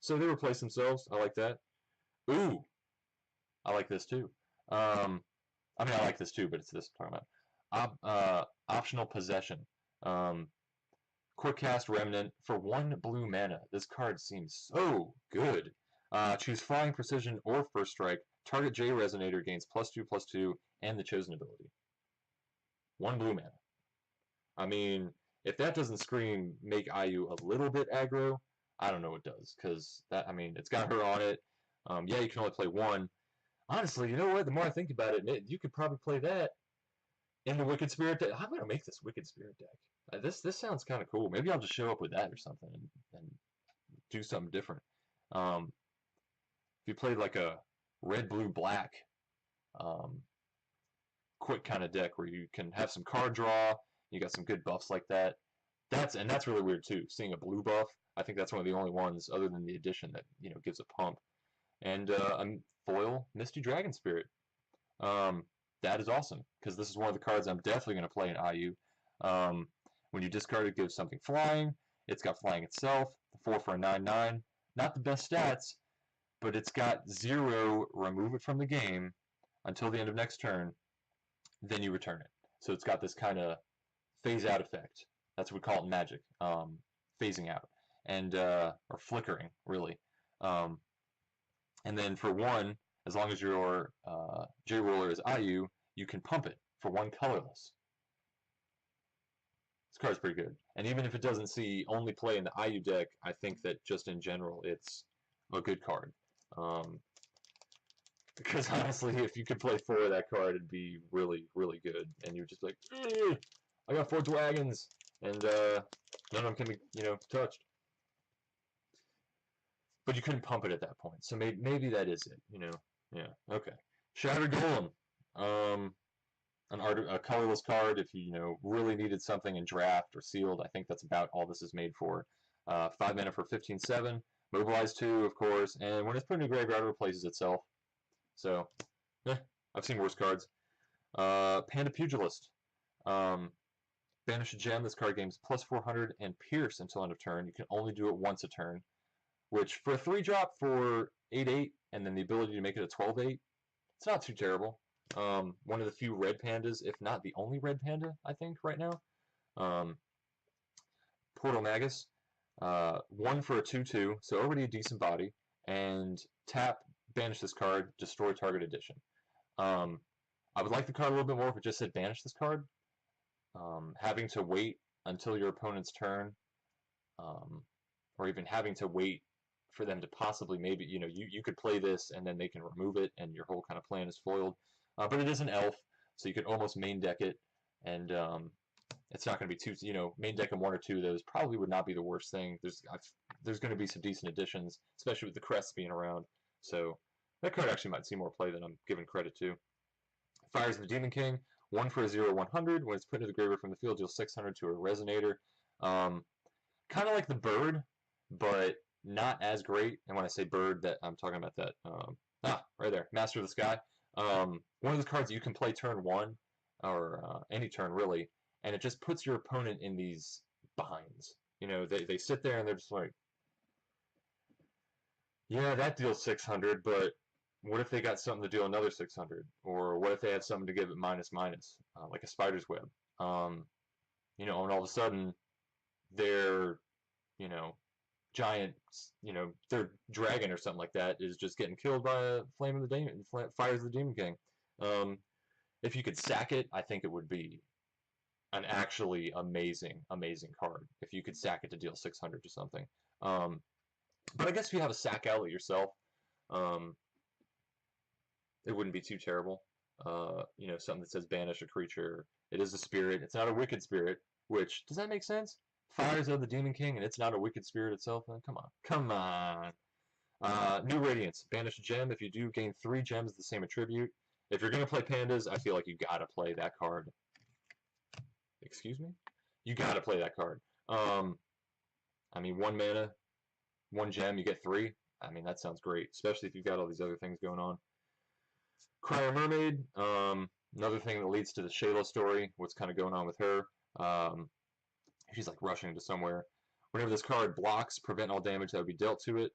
So they replace themselves. I like that. Ooh, I like this too. I mean, I like this too, but it's this I'm talking about. Optional Possession. Quick Cast Remnant for 1 blue mana. This card seems so good. Choose Flying, Precision, or First Strike. Target J Resonator gains +2/+2 and the Chosen ability. 1 blue mana. I mean, if that doesn't scream make IU a little bit aggro, I don't know what does. Because that, I mean, it's got her on it. Yeah, you can only play 1. Honestly, you know what? The more I think about it, you could probably play that in the Wicked Spirit deck. I'm gonna make this Wicked Spirit deck. This sounds kind of cool. Maybe I'll just show up with that or something and do something different. If you played like a red, blue, black, quick kind of deck where you can have some card draw, you got some good buffs like that. That's really weird too. Seeing a blue buff, I think that's one of the only ones other than the edition that gives a pump. And foil Misty Dragon Spirit. That is awesome because this is one of the cards I'm definitely going to play in IU. When you discard it, gives something flying. It's got flying itself. 4 for a 9/9. Not the best stats, but it's got 0, remove it from the game until the end of next turn, then you return it. So it's got this kind of phase out effect. That's what we call it in Magic, phasing out, and or flickering, really. And then for 1, as long as your J-Roller is IU, you can pump it for 1 colorless. This card's pretty good. And even if it doesn't see only play in the IU deck, I think that just in general, it's a good card. Because honestly, if you could play 4 of that card, it'd be really, really good. And you're just like, I got 4 dragons, and None of them can be, you know, touched. But you couldn't pump it at that point, so maybe that is it, you know. Yeah, okay. Shattered Golem. A colorless card if you know really needed something in draft or sealed. I think that's about all this is made for. 5 mana for 15/7. Mobilize 2, of course, and when it's put in a graveyard, it replaces itself. So, I've seen worse cards. Panda Pugilist. Banish a gem. This card gains plus 400 and Pierce until end of turn. You can only do it once a turn, which for a 3-drop for 8/8, and then the ability to make it a 12/8, it's not too terrible. One of the few red pandas, if not the only red panda, I think, right now. Portal Magus. 1 for a 2/2, so already a decent body. And tap, banish this card, destroy target addition. I would like the card a little bit more if it just said banish this card. Having to wait until your opponent's turn, or even having to wait for them to possibly maybe, you know, you could play this and then they can remove it and your whole kind of plan is foiled. But it is an elf, so you could almost main deck it, and it's not going to be too, you know, main decking 1 or 2 of those probably would not be the worst thing. There's going to be some decent additions, especially with the Crest being around. So that card actually might see more play than I'm giving credit to. Fires the Demon King. 1 for a 0/100. When it's put into the graveyard from the field, deal 600 to a Resonator. Kind of like the bird, but not as great. And when I say bird, that I'm talking about that. Right there, Master of the Sky. One of those cards that you can play turn 1, or any turn really, and it just puts your opponent in these binds. You know, they sit there and they're just like, yeah, that deals 600, but what if they got something to deal another 600? Or what if they had something to give it minus, like a spider's web? You know, and all of a sudden, their, you know, giant, you know, their dragon or something like that is just getting killed by a flame of the demon, fires the Demon King. If you could sack it, I think it would be an actually amazing card. If you could sack it to deal 600 to something. But I guess if you have a sack outlet yourself, it wouldn't be too terrible. You know, something that says banish a creature. It is a spirit. It's not a wicked spirit. Which, does that make sense? Fires of the Demon King, and it's not a wicked spirit itself? Come on. Come on. New Radiance. Banish a gem. If you do, gain 3 gems of the same attribute. If you're going to play pandas, I feel like you gotta play that card. Excuse me? You gotta play that card. I mean, 1 mana, 1 gem, you get 3. I mean, that sounds great, especially if you've got all these other things going on. Crier Mermaid, another thing that leads to the Shayla story, what's kind of going on with her. She's like rushing into somewhere. Whenever this card blocks, prevent all damage that would be dealt to it.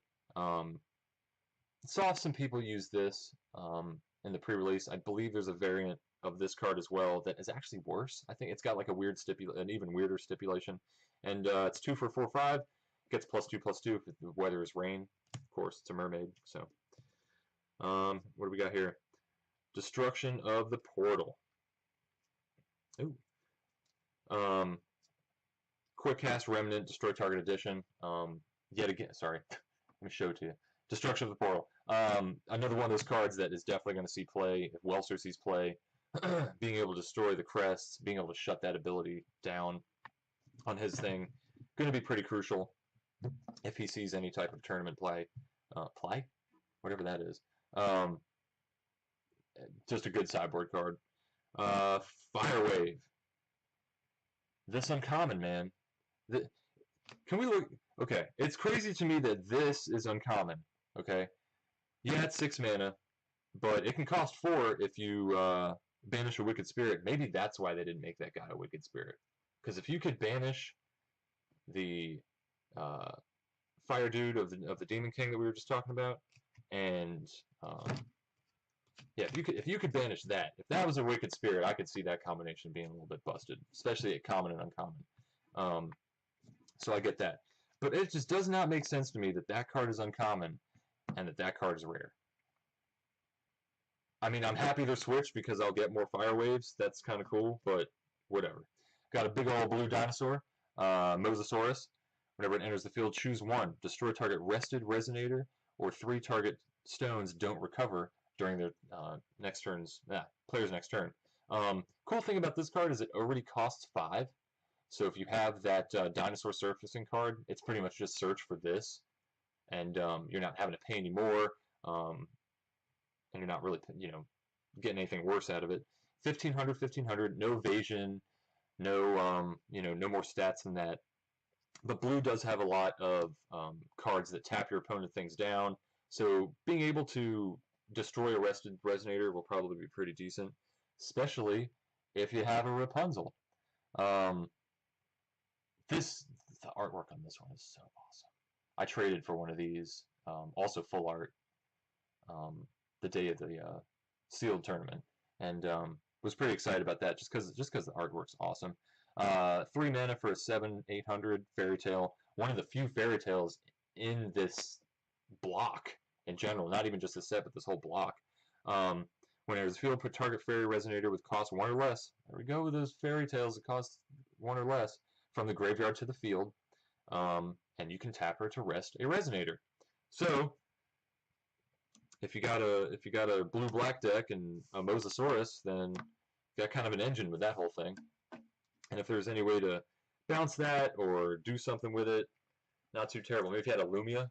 Saw some people use this in the pre-release. I believe there's a variant of this card as well that is actually worse. I think it's got like a weird an even weirder stipulation. And it's 2 for 4/5. Gets +2/+2 if the weather is rain. Of course, it's a mermaid. So, what do we got here? Destruction of the Portal. Ooh. Quick cast Remnant, destroy target addition. Yet again, sorry, let me show it to you. Destruction of the Portal. Another one of those cards that is definitely going to see play if Welser sees play. Being able to destroy the Crest, being able to shut that ability down on his thing, going to be pretty crucial if he sees any type of tournament play. Whatever that is. Just a good sideboard card. Firewave. This uncommon, man. Can we look? Okay, it's crazy to me that this is uncommon. Okay, yeah, it's 6 mana, but it can cost 4 if you banish a Wicked Spirit. Maybe that's why they didn't make that guy a Wicked Spirit. Because if you could banish the fire dude of the Demon King that we were just talking about, and yeah, if you could banish that, if that was a Wicked Spirit, I could see that combination being a little bit busted, especially at common and uncommon. So I get that, but it just does not make sense to me that that card is uncommon and that card is rare. I mean, I'm happy they're switched because I'll get more fire waves. That's kind of cool, but whatever. Got a big old blue dinosaur, Mosasaurus. Whenever it enters the field, choose 1. Destroy target rested Resonator, or 3 target stones don't recover during their player's next turn. Cool thing about this card is it already costs 5, So if you have that dinosaur surfacing card, it's pretty much just search for this, and you're not having to pay any more, and you're not really, getting anything worse out of it. 1500, 1500, no evasion, no, no more stats than that. But blue does have a lot of cards that tap your opponent things down, so being able to destroy a rested resonator will probably be pretty decent, especially if you have a Rapunzel. Um, the artwork on this one is so awesome. I traded for one of these, also full art, the day of the sealed tournament, and was pretty excited about that just because the artwork's awesome. 3 mana for a 7/800 fairy tale. One of the few fairy tales in this block in general, not even just the set, but this whole block. When there's a field, put target fairy resonator with cost 1 or less. There we go with those fairy tales that cost 1 or less from the graveyard to the field, and you can tap her to rest a resonator. So if you got a blue-black deck and a Mosasaurus, then you got kind of an engine with that whole thing. And if there's any way to bounce that or do something with it, not too terrible. Maybe if you had a Lumia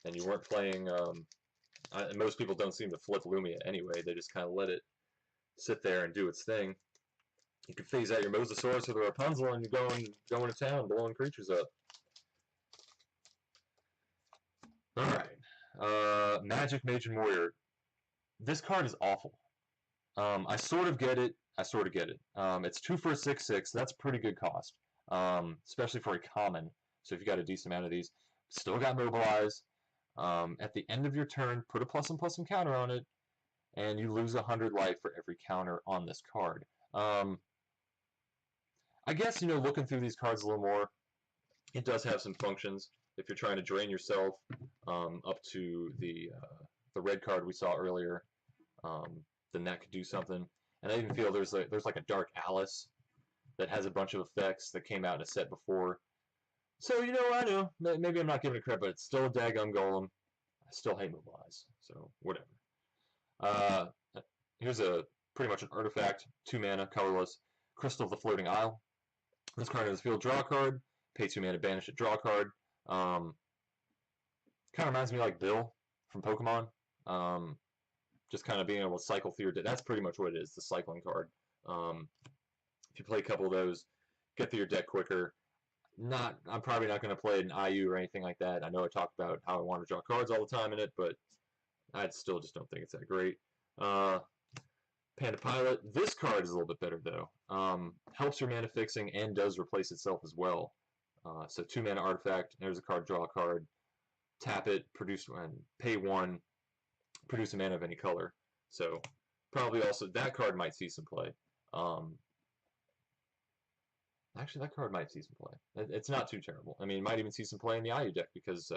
and you weren't playing, and most people don't seem to flip Lumia anyway, they just kind of let it sit there and do its thing. You can phase out your Mosasaurus with a Rapunzel and you're going to town, blowing creatures up. Alright. Magic, Mage, and Warrior. This card is awful. I sort of get it. It's 2 for a 6/6. That's pretty good cost, especially for a common. So if you got a decent amount of these, still got Mobilize. At the end of your turn, put a +1/+1 counter on it, and you lose 100 life for every counter on this card. I guess, looking through these cards a little more, it does have some functions. If you're trying to drain yourself up to the red card we saw earlier, then that could do something. And I even feel there's like a Dark Alice that has a bunch of effects that came out in a set before. So, I know, maybe I'm not giving it credit, but it's still a daggum golem. I still hate Mobilize, so whatever. Here's pretty much an artifact, 2 mana, colorless, Crystal of the Floating Isle. This card in this field, draw a card, pay 2 mana, banish it, draw a card. Kind of reminds me of like Bill from Pokemon. Just kind of being able to cycle through your deck. That's pretty much what it is, the cycling card. If you play a couple of those, get through your deck quicker. I'm probably not going to play an IU or anything like that. I know I talked about how I want to draw cards all the time in it, but I still just don't think it's that great. Panda Pilot. This card is a little bit better, though. Helps your mana fixing and does replace itself as well. So 2 mana artifact. There's a card, draw a card. Tap it, produce one, pay 1, produce a mana of any color. So probably also that card might see some play. Actually, that card might see some play. It's not too terrible. I mean, it might even see some play in the IU deck because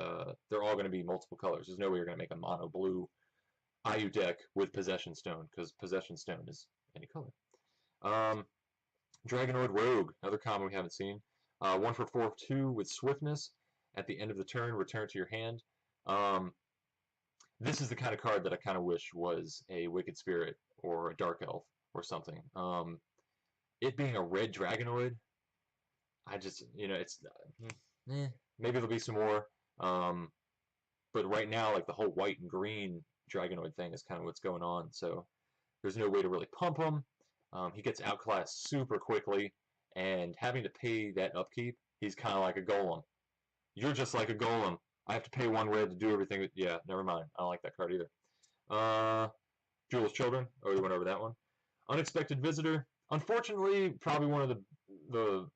they're all going to be multiple colors. There's no way you're going to make a mono blue IU deck with Possession Stone because Possession Stone is any color. Dragonoid Rogue, another common we haven't seen. 1 for 4/2 with Swiftness. At the end of the turn, return to your hand. This is the kind of card that I kind of wish was a Wicked Spirit or a Dark Elf or something. It being a red Dragonoid, I just, it's, maybe there'll be some more. But right now, like the whole white and green Dragonoid thing is kind of what's going on. So there's no way to really pump him. He gets outclassed super quickly, and having to pay that upkeep, he's kind of like a golem. You're just like a golem. I have to pay 1 red to do everything. Yeah, never mind. I don't like that card either. Jewel's Children. Oh, we went over that one. Unexpected Visitor. Unfortunately, probably one of the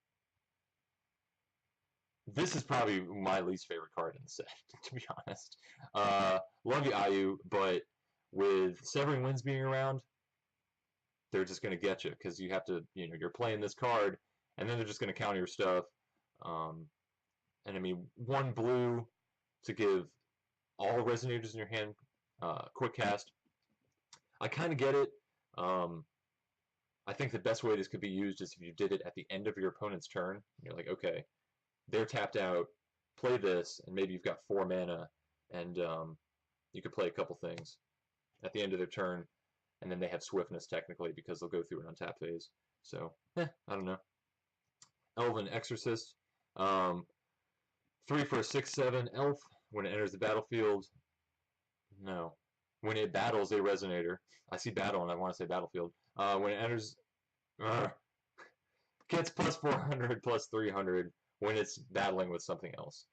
this is probably my least favorite card in the set, to be honest. Love you, IU, but with Severing Winds being around, they're just going to get you because you have to, you're playing this card, and then they're just going to counter your stuff. And I mean, 1 blue to give all resonators in your hand quick cast. I kind of get it. I think the best way this could be used is if you did it at the end of your opponent's turn. You're like, okay, they're tapped out, play this, and maybe you've got 4 mana, and you could play a couple things at the end of their turn, and then they have Swiftness technically because they'll go through an untap phase. So, I don't know. Elven Exorcist. 3 for a 6/7 elf. When it enters the battlefield, no. When it battles a resonator, I see battle and I want to say battlefield. When it enters, gets plus 400, plus 300 when it's battling with something else.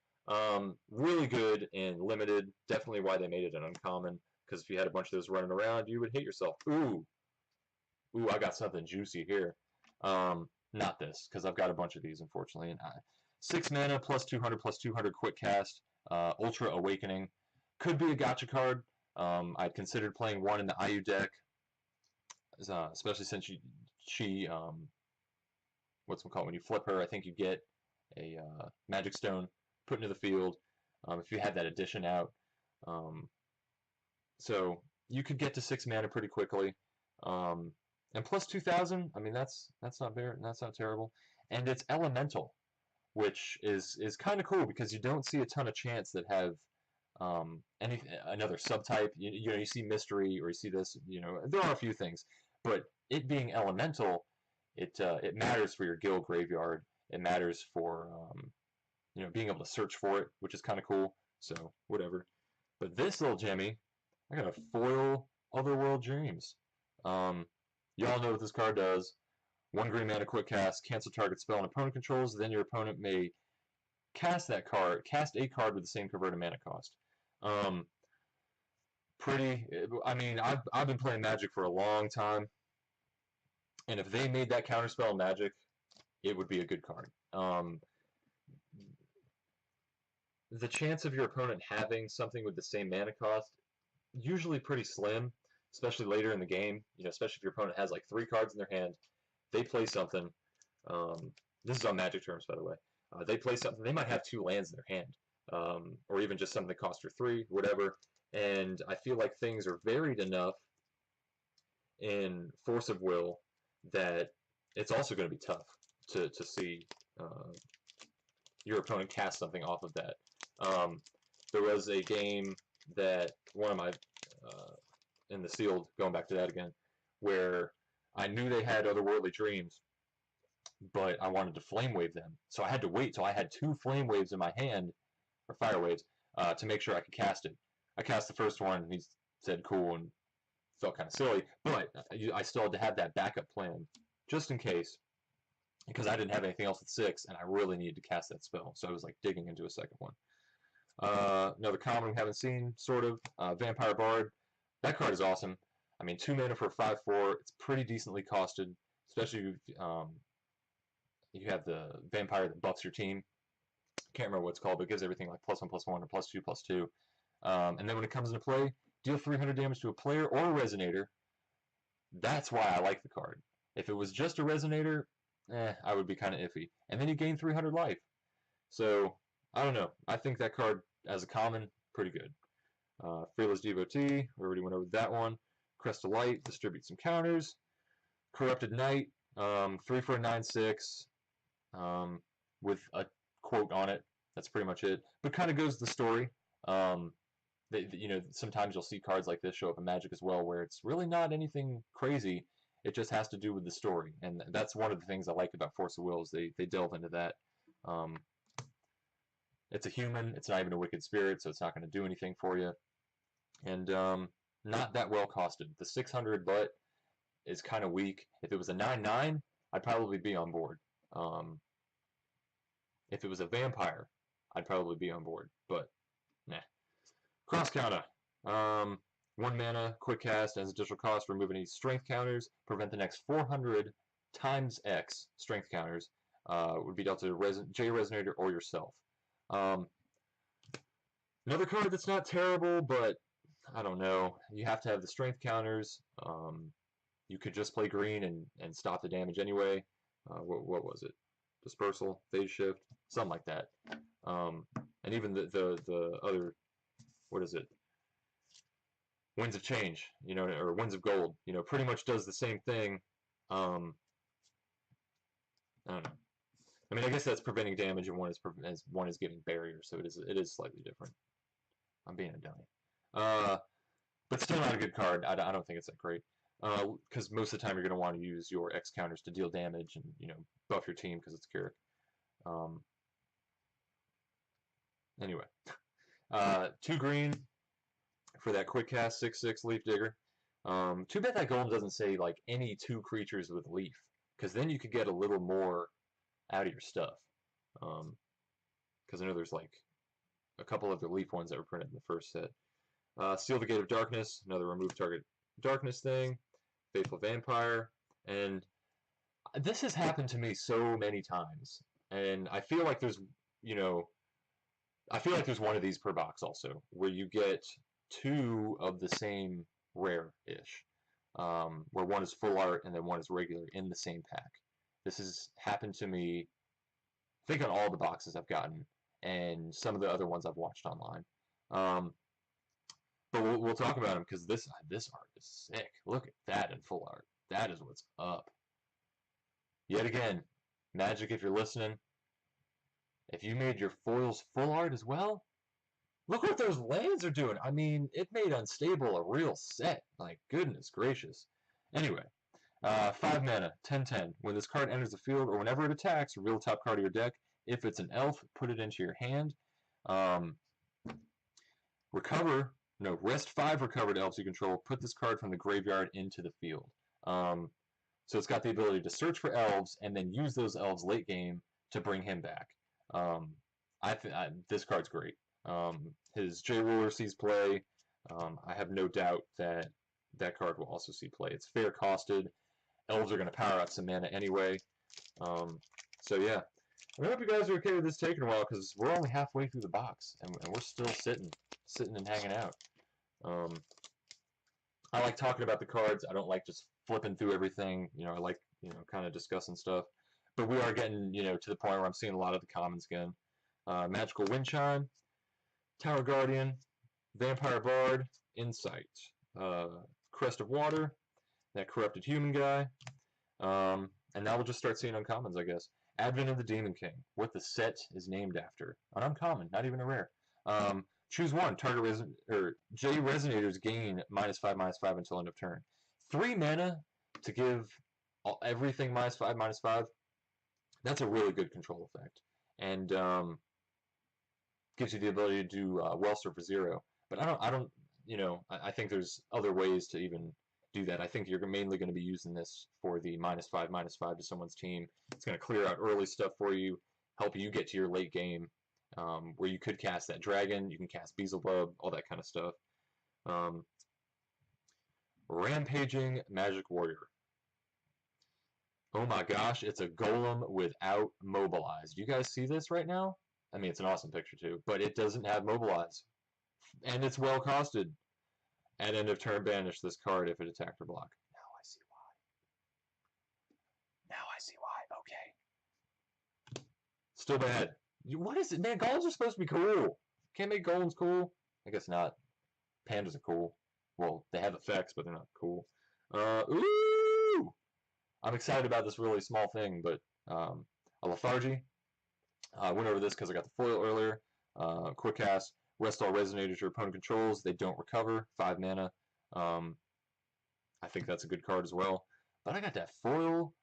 Really good and limited. Definitely why they made it an uncommon. Because if you had a bunch of those running around, you would hate yourself. Ooh, I got something juicy here. Not this, because I've got a bunch of these, unfortunately. And 6 mana, plus 200 quick cast. Ultra Awakening. Could be a gotcha card. I'd considered playing one in the IU deck, especially since she what's it called? When you flip her, I think you get a Magic Stone put into the field if you had that addition out. So you could get to 6 mana pretty quickly. And plus 2,000, I mean that's not very, that's not terrible. And it's elemental, which is kind of cool because you don't see a ton of chants that have another subtype. You know, you see mystery or you see this. You know, there are a few things, but it being elemental, it matters for your guild graveyard. It matters for you know, being able to search for it, which is kind of cool. So whatever. But this little Jemmy, I got a foil Otherworld Dreams. Y'all know what this card does. 1 green mana, quick cast, cancel target spell an opponent controls. Then your opponent may cast a card with the same converted mana cost. I mean, I've been playing Magic for a long time, and if they made that counterspell in Magic, it would be a good card. The chance of your opponent having something with the same mana cost, usually pretty slim, especially later in the game. You know, especially if your opponent has like 3 cards in their hand, they play something. This is on Magic terms, by the way. They play something. They might have 2 lands in their hand, or even just something that costs her 3, whatever. And I feel like things are varied enough in Force of Will that it's also going to be tough to see your opponent cast something off of that. There was a game that one of my in the sealed, going back to that again, where I knew they had Otherworldly Dreams, but I wanted to Flame Wave them, so I had to wait till I had 2 Flame Waves in my hand, or Fire Waves, to make sure I could cast it. I cast the first one, and he said cool, and felt kind of silly, but I still had to have that backup plan, just in case, because I didn't have anything else at 6, and I really needed to cast that spell, so I was like digging into a second one. Another common we haven't seen, sort of, Vampire Bard. That card is awesome. I mean, 2 mana for a 5/4. It's pretty decently costed, especially if you have the vampire that buffs your team. Can't remember what it's called, but it gives everything like +1/+1 or +2/+2. And then when it comes into play, deal 300 damage to a player or a resonator. That's why I like the card. If it was just a resonator, I would be kind of iffy. And then you gain 300 life. So, I don't know. I think that card, as a common, pretty good. Fearless Devotee, we already went over that one. Crest of Light, distribute some counters. Corrupted Knight, 3 for a 9/6, with a quote on it. That's pretty much it. But kind of goes the story. You know, sometimes you'll see cards like this show up in Magic as well, where it's really not anything crazy. It just has to do with the story, and that's one of the things I like about Force of Will is they delve into that. It's a human. It's not even a wicked spirit, so it's not going to do anything for you. And not that well costed. The 600 butt is kind of weak. If it was a 9/9, I'd probably be on board. If it was a vampire, I'd probably be on board. But nah. Cross counter. 1 mana, quick cast, as additional cost, remove any strength counters, prevent the next 400 times X strength counters. Would be dealt to J Resonator or yourself. Another card that's not terrible, but I don't know. You have to have the strength counters. You could just play green and stop the damage anyway. What was it? Dispersal, Phase Shift, something like that. And even the other, what is it? Winds of Change, you know, or Winds of Gold, you know, pretty much does the same thing. I don't know. I mean, I guess that's preventing damage, and one is giving barrier, so it is slightly different. I'm being a dummy. But still not a good card. I don't think it's that great. Because most of the time you're going to want to use your X counters to deal damage and, you know, buff your team because it's Keurig. Anyway, 2 green for that quick cast 6/6 Leaf Digger. Too bad that golem doesn't say like any 2 creatures with leaf, because then you could get a little more out of your stuff. Because I know there's like a couple other leaf ones that were printed in the first set. Seal the Gate of Darkness, another remove target darkness thing. Faithful Vampire, and this has happened to me so many times, and I feel like there's, you know, I feel like there's one of these per box also, where you get 2 of the same rare-ish, where one is full art and then one is regular in the same pack. This has happened to me, I think, on all the boxes I've gotten, and some of the other ones I've watched online. But we'll talk about them, because this art is sick. Look at that in full art. That is what's up. Yet again, Magic, if you're listening, if you made your foils full art as well, look what those lands are doing. I mean, it made Unstable a real set. Like, goodness gracious. Anyway, 5 mana, 10/10. When this card enters the field, or whenever it attacks, reveal the top card of your deck. If it's an elf, put it into your hand. Rest 5 recovered elves you control. Put this card from the graveyard into the field. So it's got the ability to search for elves and then use those elves late game to bring him back. This card's great. His J-Ruler sees play. I have no doubt that that card will also see play. It's fair costed. Elves are going to power out some mana anyway. So yeah. I hope you guys are okay with this taking a while, because we're only halfway through the box, and we're still sitting and hanging out. I like talking about the cards. I don't like just flipping through everything. You know, I like, kind of discussing stuff. But we are getting, to the point where I'm seeing a lot of the commons again. Magical Wind Chime, Tower Guardian, Vampire Bard, Insight, Crest of Water, that Corrupted Human guy, and now we'll just start seeing uncommons, I guess. Advent of the Demon King, what the set is named after. An uncommon, not even a rare. Choose one. Target J Resonators gain -5/-5 until end of turn. 3 mana to give everything -5/-5. That's a really good control effect, and gives you the ability to do Wellster for 0. But I don't. I think there's other ways to even do that. I think you're mainly going to be using this for the -5/-5 to someone's team. It's going to clear out early stuff for you, help you get to your late game, where you could cast that dragon, you can cast Beelzebub, all that kind of stuff. Rampaging Magic Warrior. Oh my gosh, it's a golem without Mobilize. Do you guys see this right now? I mean, it's an awesome picture too, but it doesn't have Mobilize. And it's well costed. At end of turn, banish this card if it attacked or blocked. Now I see why. Now I see why. Okay. Still bad. What is it? Man, golems are supposed to be cool. Can't make golems cool? I guess not. Pandas are cool. Well, they have effects, but they're not cool. Ooh! I'm excited about this really small thing, but a Lethargy. I went over this because I got the foil earlier. Quick cast. Rest all resonators your opponent controls. They don't recover. 5 mana. I think that's a good card as well. But I got that foil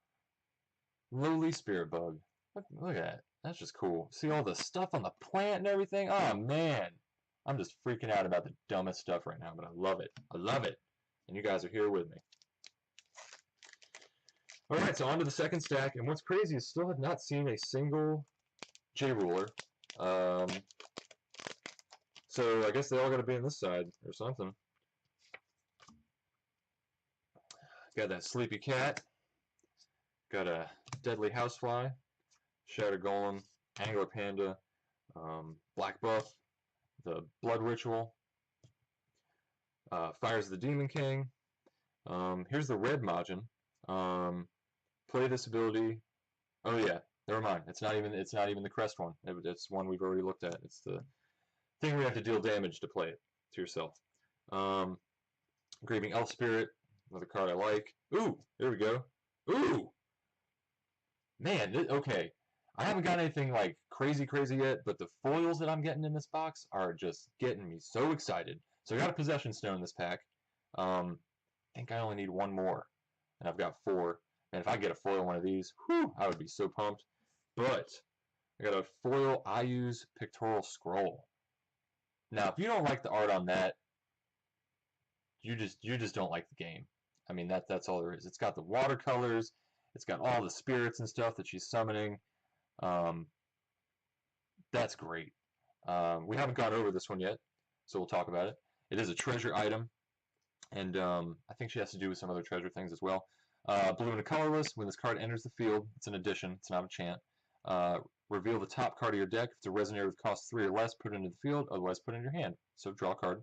Lowly Spirit Bug. Look at that. That's just cool. See all the stuff on the plant and everything? Oh, man. I'm just freaking out about the dumbest stuff right now, but I love it. I love it. And you guys are here with me. Alright, so on to the second stack. And what's crazy is still have not seen a single J-Ruler. So I guess they all got to be on this side or something. Got that Sleepy Cat. Got a Deadly Housefly. Shadow Golem. Angler Panda. Black Buff. The Blood Ritual. Fires the Demon King. Here's the Red Majin. Play this ability. Oh yeah, never mind. It's not even the Crest one. It's one we've already looked at. It's the thing we have to deal damage to play it to yourself. Grieving Elf Spirit, another card I like. Ooh, there we go. Ooh! Man, okay. I haven't got anything like crazy yet, but the foils that I'm getting in this box are just getting me so excited. So I got a Possession Stone in this pack. I think I only need 1 more, and I've got 4. And if I get a foil one of these, whew, I would be so pumped. But I got a foil Ayu's pictorial scroll. Now, if you don't like the art on that, you just don't like the game. I mean, that's all there is. It's got the watercolors, it's got all the spirits and stuff that she's summoning. That's great. We haven't gone over this one yet, so we'll talk about it. It is a treasure item, and I think she has to do with some other treasure things as well. Blue and a colorless. When this card enters the field, it's an addition. It's not a chant. Reveal the top card of your deck. If it's a resonator with cost 3 or less, put it into the field. Otherwise, put it in your hand. So draw a card.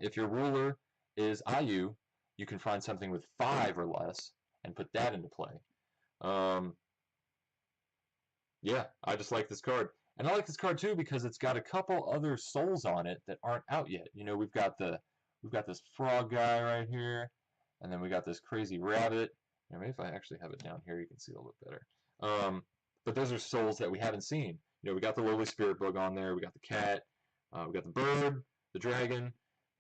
If your ruler is Ayu, you can find something with 5 or less and put that into play. Yeah, I just like this card. And I like this card too because it's got a couple other souls on it that aren't out yet. You know, we've got this frog guy right here, and then we got this crazy rabbit. And maybe if I actually have it down here, you can see it a little bit better. But those are souls that we haven't seen. You know, we got the lowly spirit bug on there. We got the cat. We got the bird, the dragon,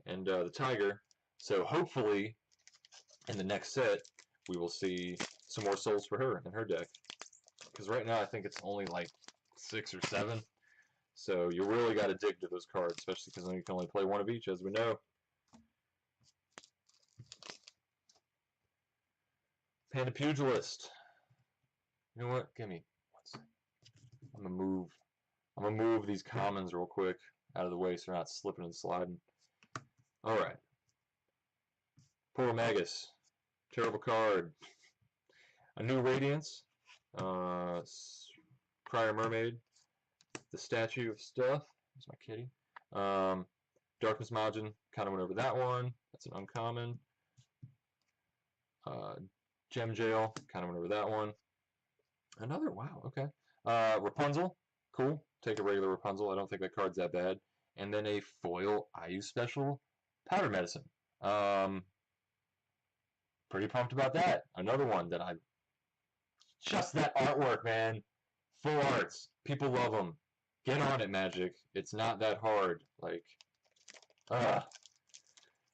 and the tiger. So hopefully, in the next set, we will see some more souls for her in her deck. Because right now I think it's only like 6 or 7. So you really got to dig to those cards, especially because you can only play one of each, as we know. Panda Pugilist. You know what? Give me 1 second. I'm gonna move these commons real quick out of the way so they're not slipping and sliding. All right. Poor Magus. Terrible card. A new Radiance. Prior Mermaid. The Statue of Stuff. There's my kitty. Darkness Majin. Kind of went over that one. That's an uncommon. Gem Jail. Kind of went over that one. Another. Wow. Okay. Rapunzel. Cool. Take a regular Rapunzel. I don't think that card's that bad. And then a foil Ayu special Powder Medicine. Pretty pumped about that. Another one that I... Just that artwork, man. Full arts. People love them. Get on it, Magic. It's not that hard. Like,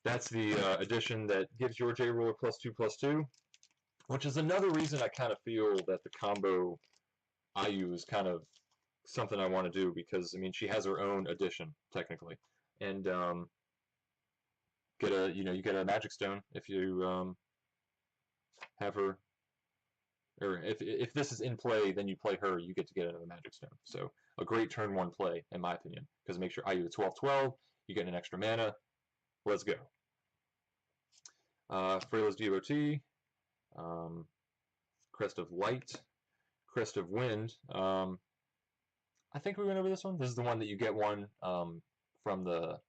that's the edition that gives your J Ruler +2/+2, which is another reason I kind of feel that the combo Ayu is kind of something I want to do, because I mean she has her own edition technically, and you get a Magic Stone if you have her, or if this is in play, then you play her, you get to get another Magic Stone. So a great turn 1 play in my opinion, because it makes your Ayu 12/12, you get an extra mana. Let's go. Freyla's Devotee, Crest of Light, Crest of Wind. I think we went over this one. This is the one that you get one from the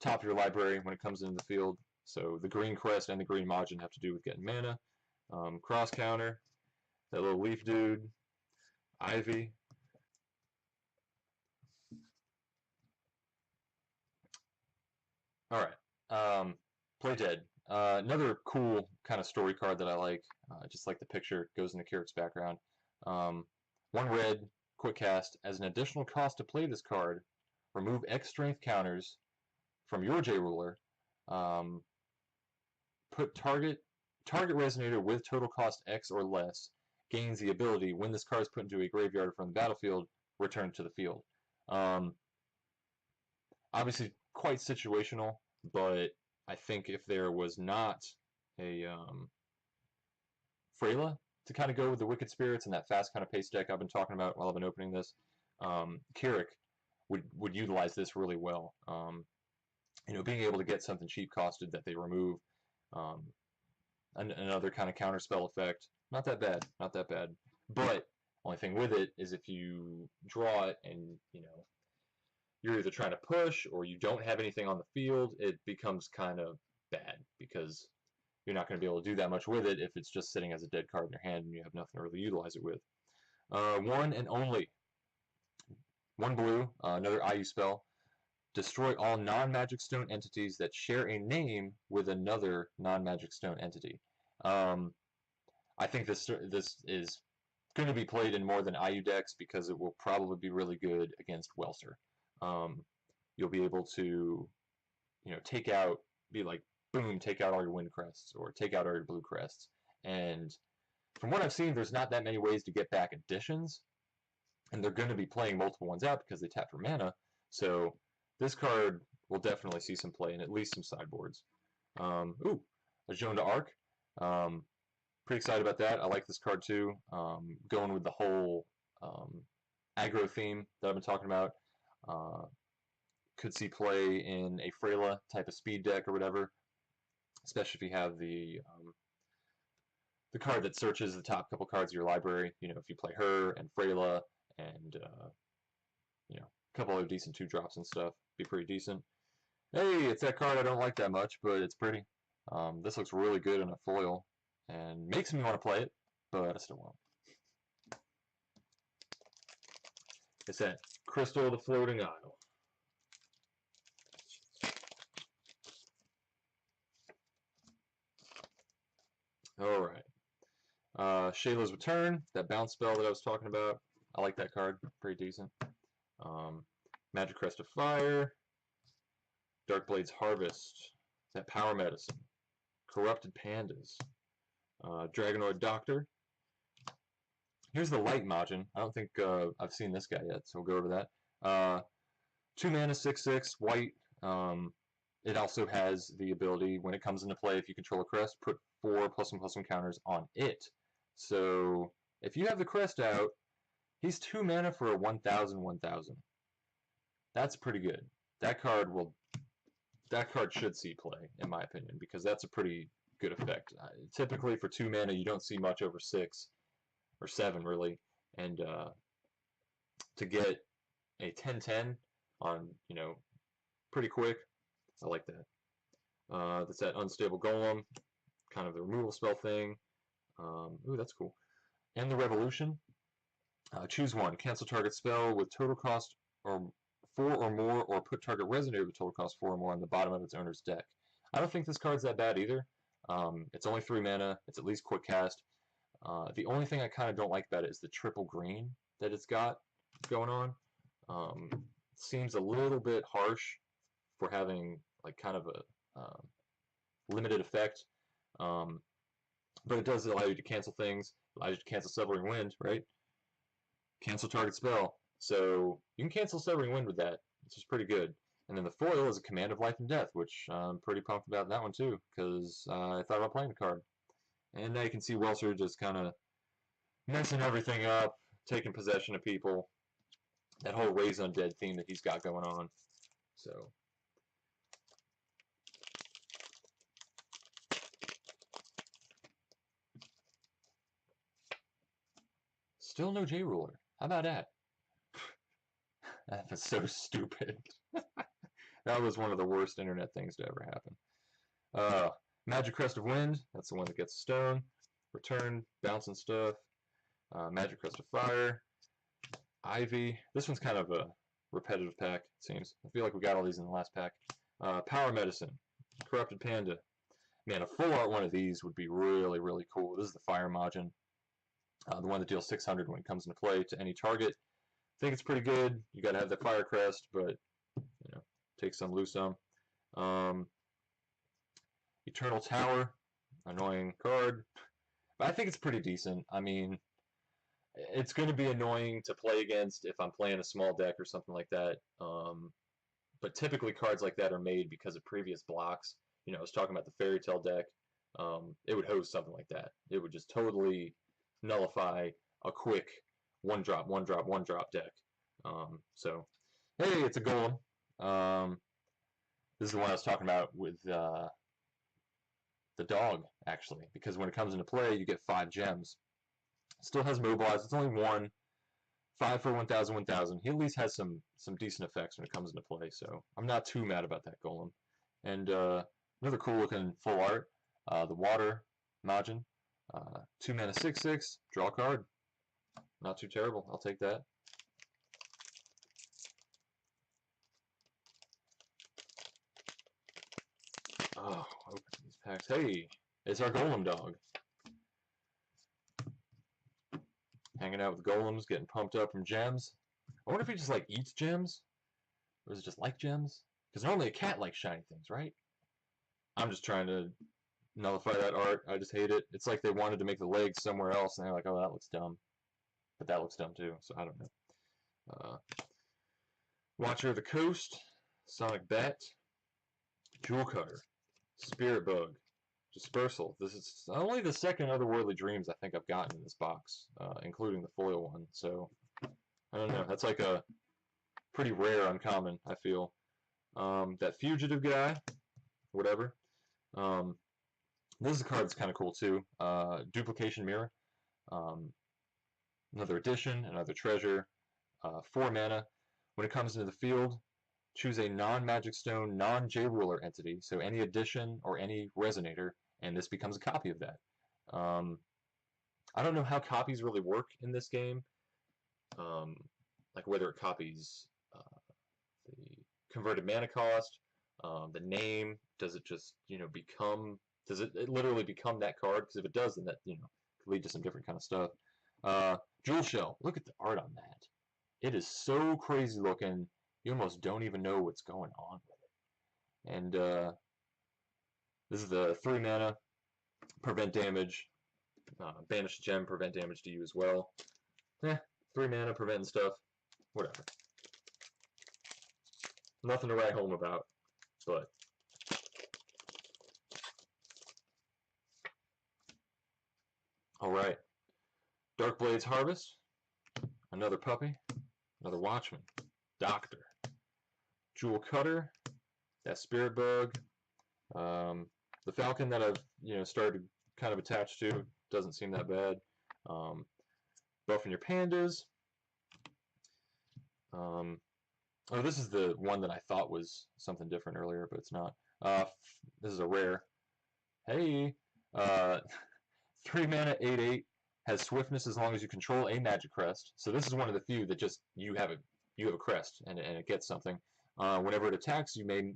top of your library when it comes into the field. So the green Crest and the green Majin have to do with getting mana. Cross counter, that little leaf dude, Ivy. Alright, Play Dead. Another cool kind of story card that I like. Just like the picture, goes in the Kyric's background. 1 red, quick cast. As an additional cost to play this card, remove X strength counters from your J Ruler. Put target resonator with total cost X or less gains the ability, when this card is put into a graveyard from the battlefield, return to the field. Obviously quite situational, but I think if there was not a Freyla to kind of go with the Wicked Spirits and that fast kind of pace deck I've been talking about while I've been opening this, Kyric would utilize this really well. You know, being able to get something cheap costed that they remove, another kind of counter spell effect. Not that bad, not that bad. But only thing with it is if you draw it and you know you're either trying to push or you don't have anything on the field, it becomes kind of bad because you're not going to be able to do that much with it if it's just sitting as a dead card in your hand and you have nothing to really utilize it with. 1 and only. 1 blue, another Ayu spell. Destroy all non-Magic Stone entities that share a name with another non-Magic Stone entity. I think this is going to be played in more than Ayu decks because it will probably be really good against Welser. You'll be able to, you know, take out, be like, boom, take out all your wind crests or take out all your blue crests. And from what I've seen, there's not that many ways to get back additions. and they're going to be playing multiple ones out because they tap for mana. So this card will definitely see some play in at least some sideboards. Ooh, a Joan d'Arc. Pretty excited about that. I like this card too. Going with the whole aggro theme that I've been talking about. Could see play in a Freyla type of speed deck or whatever, especially if you have the card that searches the top couple cards of your library. You know, if you play her and Freyla and you know, a couple other decent 2-drops and stuff, be pretty decent. Hey, it's that card I don't like that much, but it's pretty. This looks really good in a foil and makes me want to play it, but I still won't. It's that Crystal the Floating Isle. Alright. Shayla's Return, that bounce spell that I was talking about. I like that card. Pretty decent. Magic Crest of Fire. Darkblade's Harvest. That Power Medicine. Corrupted Pandas. Dragonoid Doctor. Here's the Light Majin. I don't think I've seen this guy yet, so we'll go over that. 2 mana, 6/6, white. It also has the ability, when it comes into play, if you control a crest, put 4 +1/+1 counters on it. So if you have the crest out, he's 2 mana for a 1,000/1,000. That's pretty good. That card should see play, in my opinion, because that's a pretty good effect. Typically for 2 mana, you don't see much over 6 or 7 really, and to get a 10/10 on, you know, pretty quick, I like that. That's that Unstable Golem, kind of the removal spell thing. Ooh, that's cool. And the Revolution. Choose one. Cancel target spell with total cost or 4 or more, or put target resonator with total cost 4 or more on the bottom of its owner's deck. I don't think this card's that bad either. It's only 3 mana. It's at least quick cast. The only thing I kind of don't like about it is the triple green that it's got going on. Seems a little bit harsh for having like kind of a limited effect, but it does allow you to cancel things. Allows you to cancel Severing Wind, right? Cancel target spell. So you can cancel Severing Wind with that, which is pretty good. And then the foil is a Command of Life and Death, which I'm pretty pumped about that one too, because I thought about playing the card. And now you can see Welser just kind of messing everything up, taking possession of people. That whole Raise Undead theme that he's got going on. So still no J Ruler. How about that? That was so stupid. That was one of the worst internet things to ever happen. Magic Crest of Wind. That's the one that gets stone. Return, bounce and stuff. Magic Crest of Fire. Ivy. This one's kind of a repetitive pack, it seems. I feel like we got all these in the last pack. Power Medicine. Corrupted Panda. Man, a full art one of these would be really, really cool. This is the Fire Majin. The one that deals 600 when it comes into play to any target. I think it's pretty good. You got to have the Fire Crest, but you know, take some, lose some. Eternal Tower, annoying card, but I think it's pretty decent. I mean, it's going to be annoying to play against if I'm playing a small deck or something like that. But typically cards like that are made because of previous blocks. You know, I was talking about the Fairy Tale deck. It would host something like that. It would just totally nullify a quick 1-drop, 1-drop, 1-drop deck. So, hey, it's a Golem. This is the one I was talking about with the dog, actually, because when it comes into play, you get 5 gems. Still has Mobilize. It's only 1. 5 for 1,000, 1,000. He at least has some decent effects when it comes into play, so I'm not too mad about that Golem. And another cool looking full art, the Water Majin. 2 mana, 6/6. Draw a card. Not too terrible. I'll take that. Oh, open these packs. Hey, it's our Golem dog. Hanging out with golems, getting pumped up from gems. I wonder if he just like eats gems, or is it just like gems? Because normally a cat likes shiny things, right? I'm just trying to nullify that art. I just hate it. It's like they wanted to make the legs somewhere else, and they're like, oh, that looks dumb. But that looks dumb too, so I don't know. Watcher of the Coast, Sonic Bat, Jewel Cutter, Spirit Bug, Dispersal. This is only the second Otherworldly Dreams I think I've gotten in this box, including the foil one. So, I don't know. That's like a pretty rare uncommon, I feel. That Fugitive guy, whatever. This is a card that's kind of cool too. Duplication Mirror. Another addition, another treasure. 4 mana. When it comes into the field, choose a non-Magic Stone, non-J-Ruler entity, so any addition or any resonator, and this becomes a copy of that. I don't know how copies really work in this game, like whether it copies the converted mana cost, the name, does it just, become, does it literally become that card? Because if it does, then that, could lead to some different kind of stuff. Jewel Shell, look at the art on that. It is so crazy looking, you almost don't even know what's going on with it. And this is the 3 mana, prevent damage, banish gem, prevent damage to you as well. 3 mana, preventing stuff, whatever. Nothing to write home about, but alright. Darkblade's Harvest, another puppy, another Watchman, Doctor, Jewel Cutter, that Spirit Bug, the Falcon that I've started to kind of attach to, doesn't seem that bad. Buffing your pandas. Oh, this is the one that I thought was something different earlier, but it's not. This is a rare. Hey, 3 mana, 8/8, has swiftness as long as you control a Magic Crest. So this is one of the few that just you have a crest and it gets something. Whenever it attacks, you may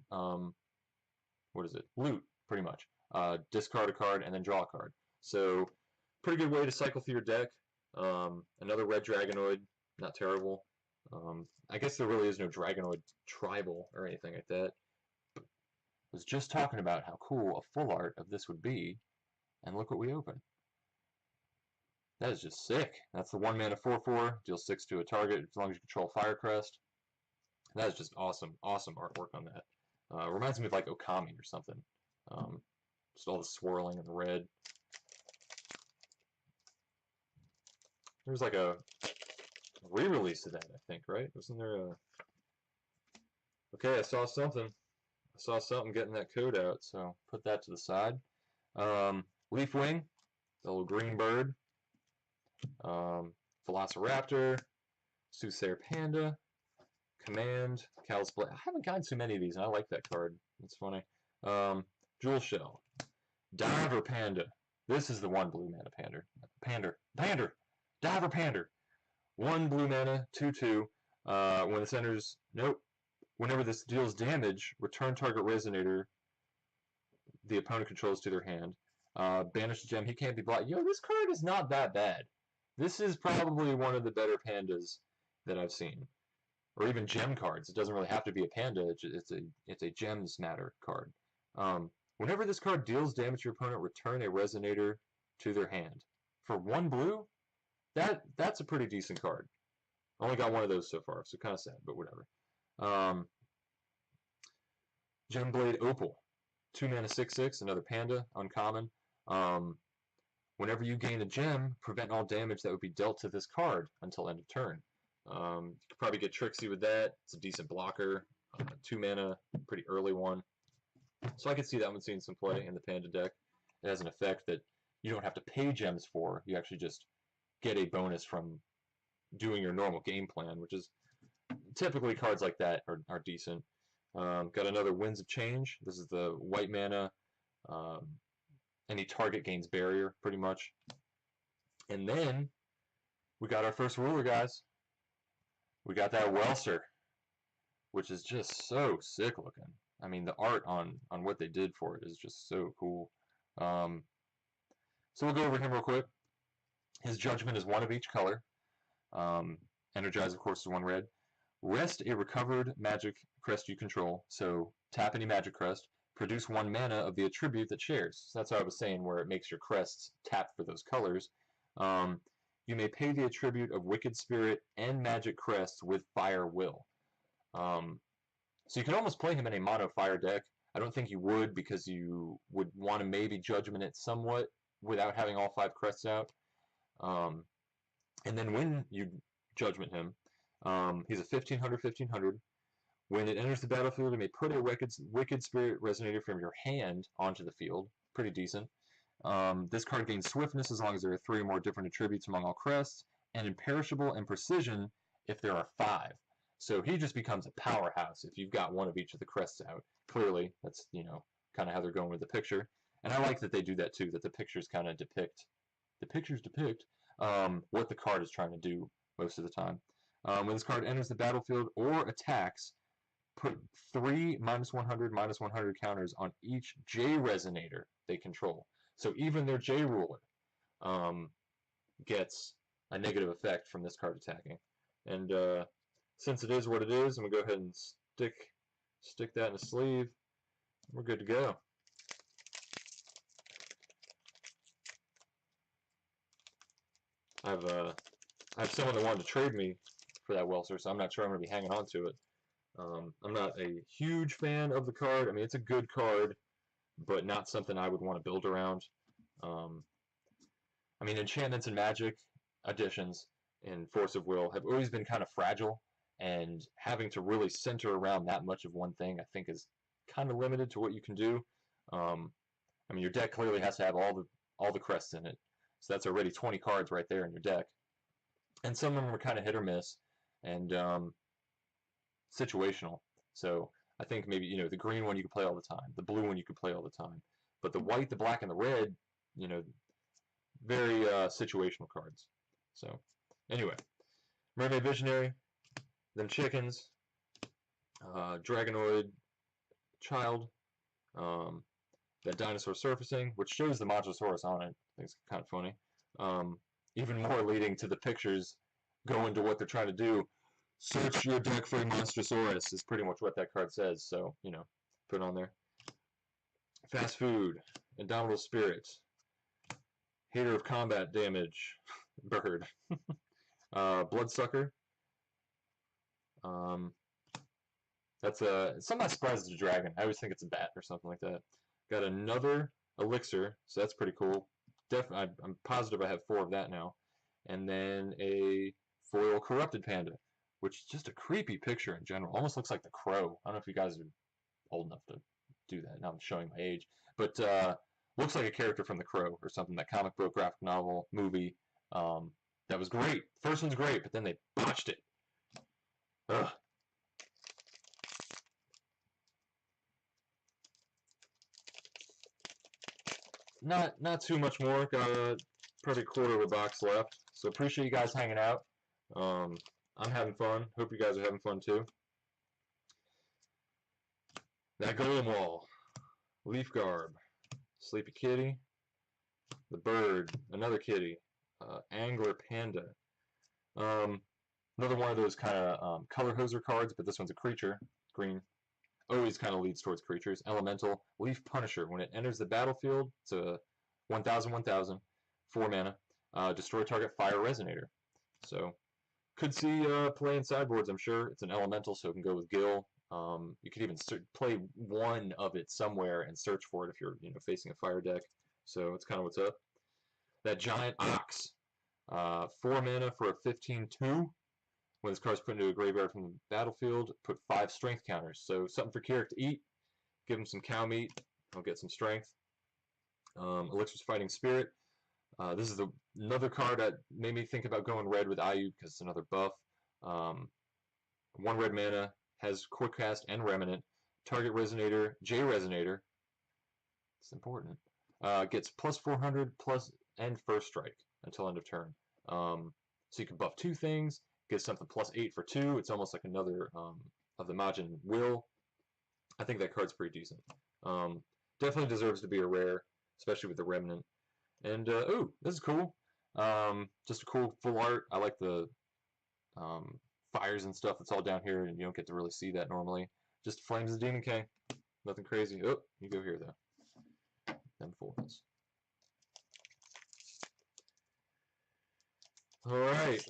loot, pretty much. Discard a card and then draw a card. So pretty good way to cycle through your deck. Another red Dragonoid, not terrible. I guess there really is no Dragonoid tribal or anything like that. I was just talking about how cool a full art of this would be, and look what we open. That is just sick. That's the 1 mana 4/4, deal 6 to a target as long as you control Firecrest. That is just awesome, awesome artwork on that. Reminds me of like Okami or something. Just all the swirling and the red. There's like a re-release of that, I think, right? Wasn't there a... Okay, I saw something. I saw something getting that code out, so put that to the side. Leafwing, the little green bird. Velociraptor, Soothsayer Panda, Command, Callous Blade. I haven't gotten too many of these, and I like that card. It's funny. Jewel Shell, Diver Panda. This is the 1 blue mana Pander. Diver Pander. 1 blue mana, 2/2. When this enters, whenever this deals damage, return target resonator the opponent controls to their hand. Banish the gem. He can't be blocked. This card is not that bad. This is probably one of the better pandas that I've seen, or even gem cards. It doesn't really have to be a panda. It's a gems matter card. Whenever this card deals damage to your opponent, return a resonator to their hand. For 1 blue, that's a pretty decent card. Only got one of those so far, so kind of sad, but whatever. Gemblade Opal, 2 mana 6/6, another panda, uncommon. Whenever you gain a gem, prevent all damage that would be dealt to this card until end of turn. You could probably get Trixie with that. It's a decent blocker. 2 mana, pretty early one. So I could see that one seeing some play in the Panda deck. It has an effect that you don't have to pay gems for. You actually just get a bonus from doing your normal game plan, which is typically cards like that are decent. Got another Winds of Change. This is the white mana. Any target gains barrier, pretty much. And then we got our first ruler, guys. We got that Welser, which is just so sick looking. I mean, the art on what they did for it is just so cool. So we'll go over him real quick. His Judgment is 1 of each color. Energize, of course, is 1 red. Rest a recovered Magic Crest you control. So tap any Magic Crest. Produce 1 mana of the attribute that shares. So that's what I was saying, where it makes your crests tap for those colors. you may pay the attribute of Wicked Spirit and Magic Crest with Fire Will. So you could almost play him in a mono fire deck. I don't think you would, because you would want to maybe Judgment it somewhat without having all 5 crests out. And then when you Judgment him, he's a 1500. When it enters the battlefield, it may put a Wicked Spirit Resonator from your hand onto the field. Pretty decent. This card gains Swiftness as long as there are 3 or more different attributes among all crests, and Imperishable and Precision if there are 5. So he just becomes a powerhouse if you've got one of each of the crests out. Clearly, that's, you know, kind of how they're going with the picture. And I like that they do that too, that the pictures kind of depict what the card is trying to do most of the time. When this card enters the battlefield or attacks, put 3 -100/-100 counters on each J Resonator they control. So even their J Ruler gets a negative effect from this card attacking. And since it is what it is, I'm going to go ahead and stick that in a sleeve. We're good to go. I have someone that wanted to trade me for that Welser, so I'm not sure I'm going to be hanging on to it. I'm not a huge fan of the card. I mean, it's a good card, but not something I would want to build around. I mean, enchantments and magic additions in Force of Will have always been kind of fragile, and having to really center around that much of one thing, I think, is kind of limited to what you can do. I mean, your deck clearly has to have all the crests in it, so that's already 20 cards right there in your deck. And some of them are kind of hit or miss, and situational. So I think maybe, you know, the green one you can play all the time, the blue one you can play all the time, but the white, the black, and the red, you know, very situational cards. So anyway, Mermaid Visionary, them chickens, Dragonoid Child, that dinosaur surfacing, which shows the Modulosaurus on it. I think it's kind of funny. Even more leading to the pictures go into what they're trying to do. Search your deck for a Monstrosaurus is pretty much what that card says, so, you know, put it on there. Fast Food, Indomitable Spirit, Hater of Combat Damage, Bird, Bloodsucker. That's I'm not surprised it's a dragon. I always think it's a bat or something like that. Got another Elixir, so that's pretty cool. I'm positive I have 4 of that now. And then a foil Corrupted Panda, which is just a creepy picture in general. Almost looks like the Crow. I don't know if you guys are old enough to do that. Now I'm showing my age. But looks like a character from the Crow or something. That comic book, graphic novel, movie. That was great. First one's great, but then they botched it. Ugh. Not too much more. Got probably a quarter of a box left. So appreciate you guys hanging out. I'm having fun. Hope you guys are having fun too. That Golem Wall, Leaf Garb, Sleepy Kitty, the Bird, another Kitty, Angler Panda. Another one of those kind of color hoser cards, but this one's a creature, green. Always kind of leads towards creatures. Elemental, Leaf Punisher. When it enters the battlefield, it's a 1,000/1,000, 4 mana. Destroy target fire resonator. So, could see play in sideboards, I'm sure. It's an elemental, so it can go with Gil. You could even play one of it somewhere and search for it if you're, you know, facing a fire deck. So, it's kind of what's up. That Giant Ox. 4 mana for a 15/2. When this card's put into a graveyard from the battlefield, put 5 strength counters. So something for Kirik to eat. Give him some cow meat. He'll get some strength. Elixir's Fighting Spirit. This is another card that made me think about going red with Ayu because it's another buff. 1 red mana, has Quick Cast and Remnant. Target Resonator, J Resonator. It's important. Gets +400 and First Strike until end of turn. So you can buff 2 things. Get something +8 for 2. It's almost like another of the Majin Will. I think that card's pretty decent. Definitely deserves to be a rare, especially with the Remnant. And, ooh, this is cool. Just a cool full art. I like the fires and stuff that's all down here, and you don't get to really see that normally. Just Flames of Demon King. Nothing crazy. Oh, you go here, though. Them foils. Alright.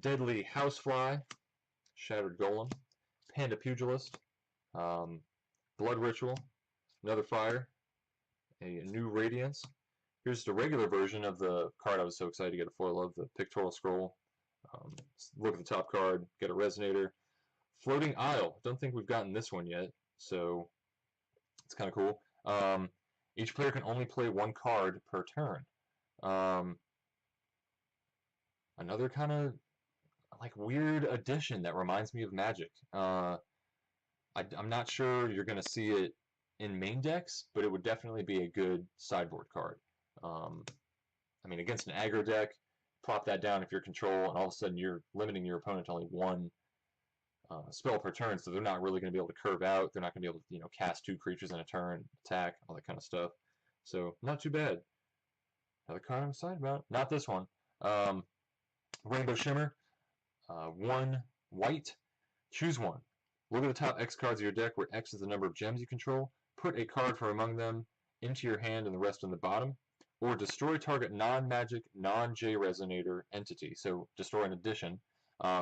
Deadly Housefly, Shattered Golem, Panda Pugilist, Blood Ritual, another fire, a new Radiance. Here's the regular version of the card I was so excited to get a foil of, the Pictorial Scroll. Look at the top card, get a Resonator. Floating Isle, don't think we've gotten this one yet, so it's kind of cool. Each player can only play one card per turn. Another kind of like weird addition that reminds me of Magic. I'm not sure you're going to see it in main decks, but it would definitely be a good sideboard card. I mean, against an aggro deck, plop that down if you're control, and all of a sudden you're limiting your opponent to only one spell per turn, so they're not really going to be able to curve out. They're not going to be able to, cast 2 creatures in a turn, attack, all that kind of stuff. So not too bad. Another card I'm excited about. Not this one. Rainbow Shimmer. 1 white. Choose one. Look at the top X cards of your deck, where X is the number of gems you control. Put a card from among them into your hand and the rest on the bottom. Or destroy target non-magic, non-J Resonator entity. So destroy an addition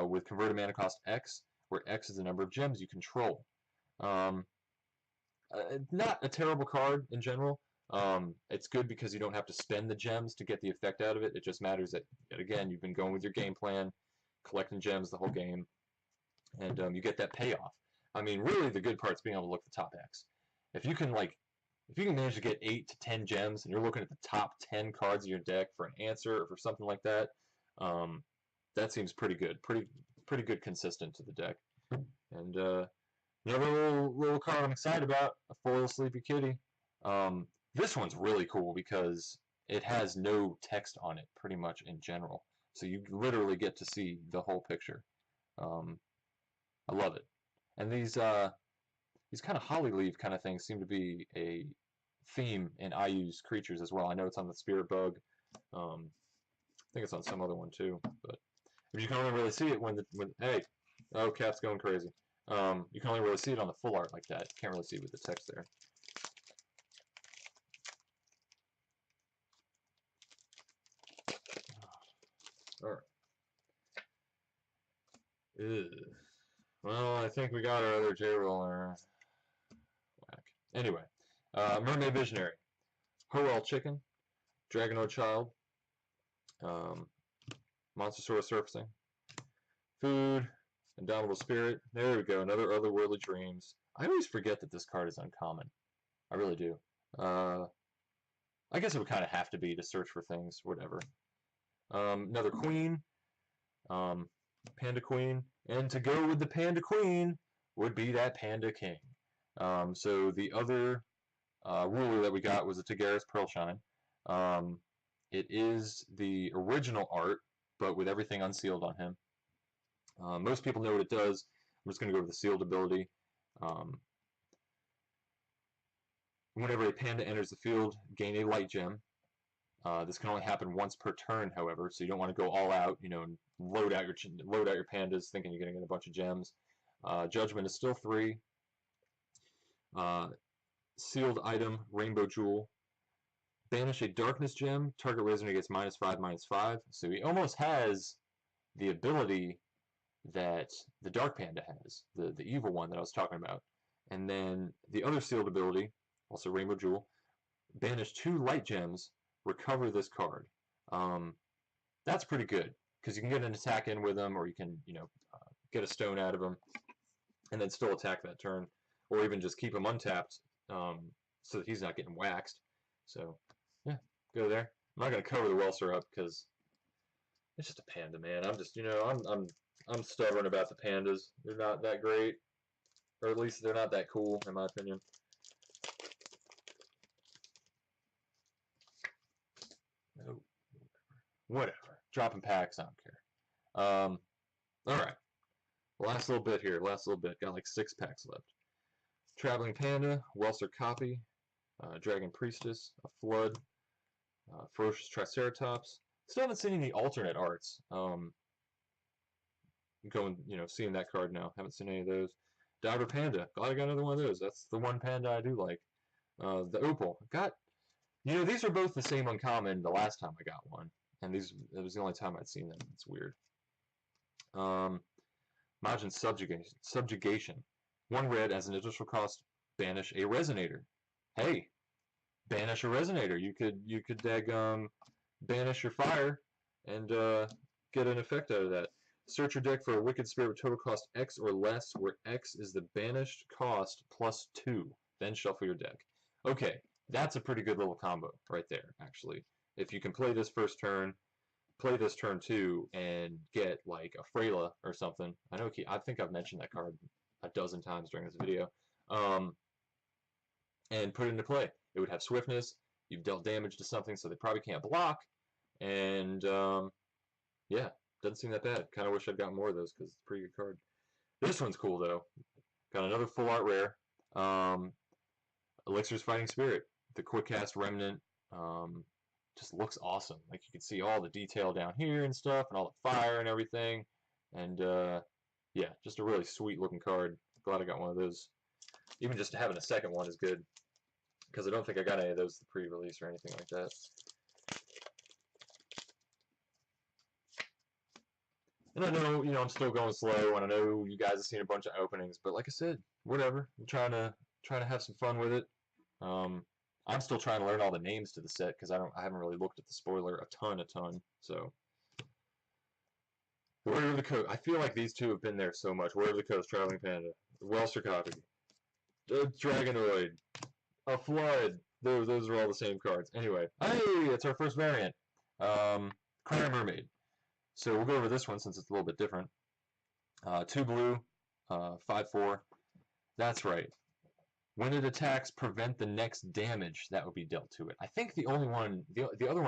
with converted mana cost X, where X is the number of gems you control. Not a terrible card in general. It's good because you don't have to spend the gems to get the effect out of it. It just matters that, again, you've been going with your game plan, collecting gems the whole game, and you get that payoff. I mean, really, the good part's being able to look at the top X. If you can manage to get 8 to 10 gems, and you're looking at the top 10 cards of your deck for an answer or for something like that, that seems pretty good. Pretty good consistent to the deck. And another little card I'm excited about, a foil Sleepy Kitty. This one's really cool because it has no text on it, pretty much in general. So you literally get to see the whole picture. I love it. And these kind of holly leaf kind of things seem to be a theme in IU's creatures as well. I know it's on the Spirit Bug. I think it's on some other one too. But you can only really see it when hey, oh, Cat's going crazy. You can only really see it on the full art like that. You can't really see it with the text there. Alright. Well, I think we got our other J-Roller. Whack. Anyway, Mermaid Visionary. Hoel Chicken. Dragonoid Child. Monstersaurus Surfacing. Food. Indomitable Spirit. There we go. Another Otherworldly Dreams. I always forget that this card is uncommon. I really do. I guess it would kind of have to be to search for things. Whatever. Another Queen. Panda Queen. And to go with the Panda Queen would be that Panda King. So the other ruler that we got was a Tagaris Pearlshine. It is the original art, but with everything unsealed on him. Most people know what it does. I'm just going to go over the sealed ability. Whenever a panda enters the field, gain a light gem. This can only happen once per turn, however, so you don't want to go all out, and load out your pandas thinking you're going to get a bunch of gems. Judgment is still 3. Sealed item, Rainbow Jewel. Banish a darkness gem. Target Resonator gets -5/-5. So he almost has the ability that the Dark Panda has, the evil one that I was talking about. And then the other sealed ability, also Rainbow Jewel, banish 2 light gems, recover this card. That's pretty good because you can get an attack in with them, or you can get a stone out of them and then still attack that turn, or even just keep him untapped so that he's not getting waxed. So yeah, go there. I'm not gonna cover the Welser up because it's just a panda, man. I'm just I'm stubborn about the pandas. They're not that great, or at least they're not that cool in my opinion. No, whatever. Dropping packs, I don't care. Alright. Last little bit here. Last little bit. Got like 6 packs left. Traveling Panda, Welser Copy, Dragon Priestess, a Flood, Ferocious Triceratops. Still haven't seen any alternate arts. Seeing that card now. Haven't seen any of those. Diver Panda. Glad I got another one of those. That's the one panda I do like. The Opal. Got You know, these are both the same uncommon the last time I got one. And it was the only time I'd seen them. It's weird. Majin Subjugation. 1 red as an additional cost, banish a Resonator. Hey, banish a Resonator. You could banish your fire and get an effect out of that. Search your deck for a Wicked Spirit with total cost X or less, where X is the banished cost plus 2. Then shuffle your deck. Okay, that's a pretty good little combo right there, actually. If you can play this first turn, play this turn 2, and get like a Freyla or something. I think I've mentioned that card a dozen times during this video. And put it into play. It would have swiftness. You've dealt damage to something, so they probably can't block. And yeah, doesn't seem that bad. Kind of wish I'd got more of those because it's a pretty good card. This one's cool though. Got another full art rare. Elixir's Fighting Spirit. The quick cast remnant. Just looks awesome. Like you can see all the detail down here and stuff, and all the fire and everything. And yeah, just a really sweet looking card. Glad I got one of those. Even just having a second one is good, because I don't think I got any of those pre-release or anything like that. And I know, I'm still going slow, and I know you guys have seen a bunch of openings, but like I said, whatever. I'm trying to have some fun with it. I'm still trying to learn all the names to the set because I haven't really looked at the spoiler a ton. So, Warrior of the Coast. I feel like these two have been there so much. Warrior of the Coast, Traveling Panda, Welser Dragonoid, a Flood. Those are all the same cards. Anyway, hey, it's our first variant. Cry Mermaid. So we'll go over this one since it's a little bit different. 2 blue, 5/4. That's right. When it attacks, prevent the next damage that would be dealt to it. I think the other one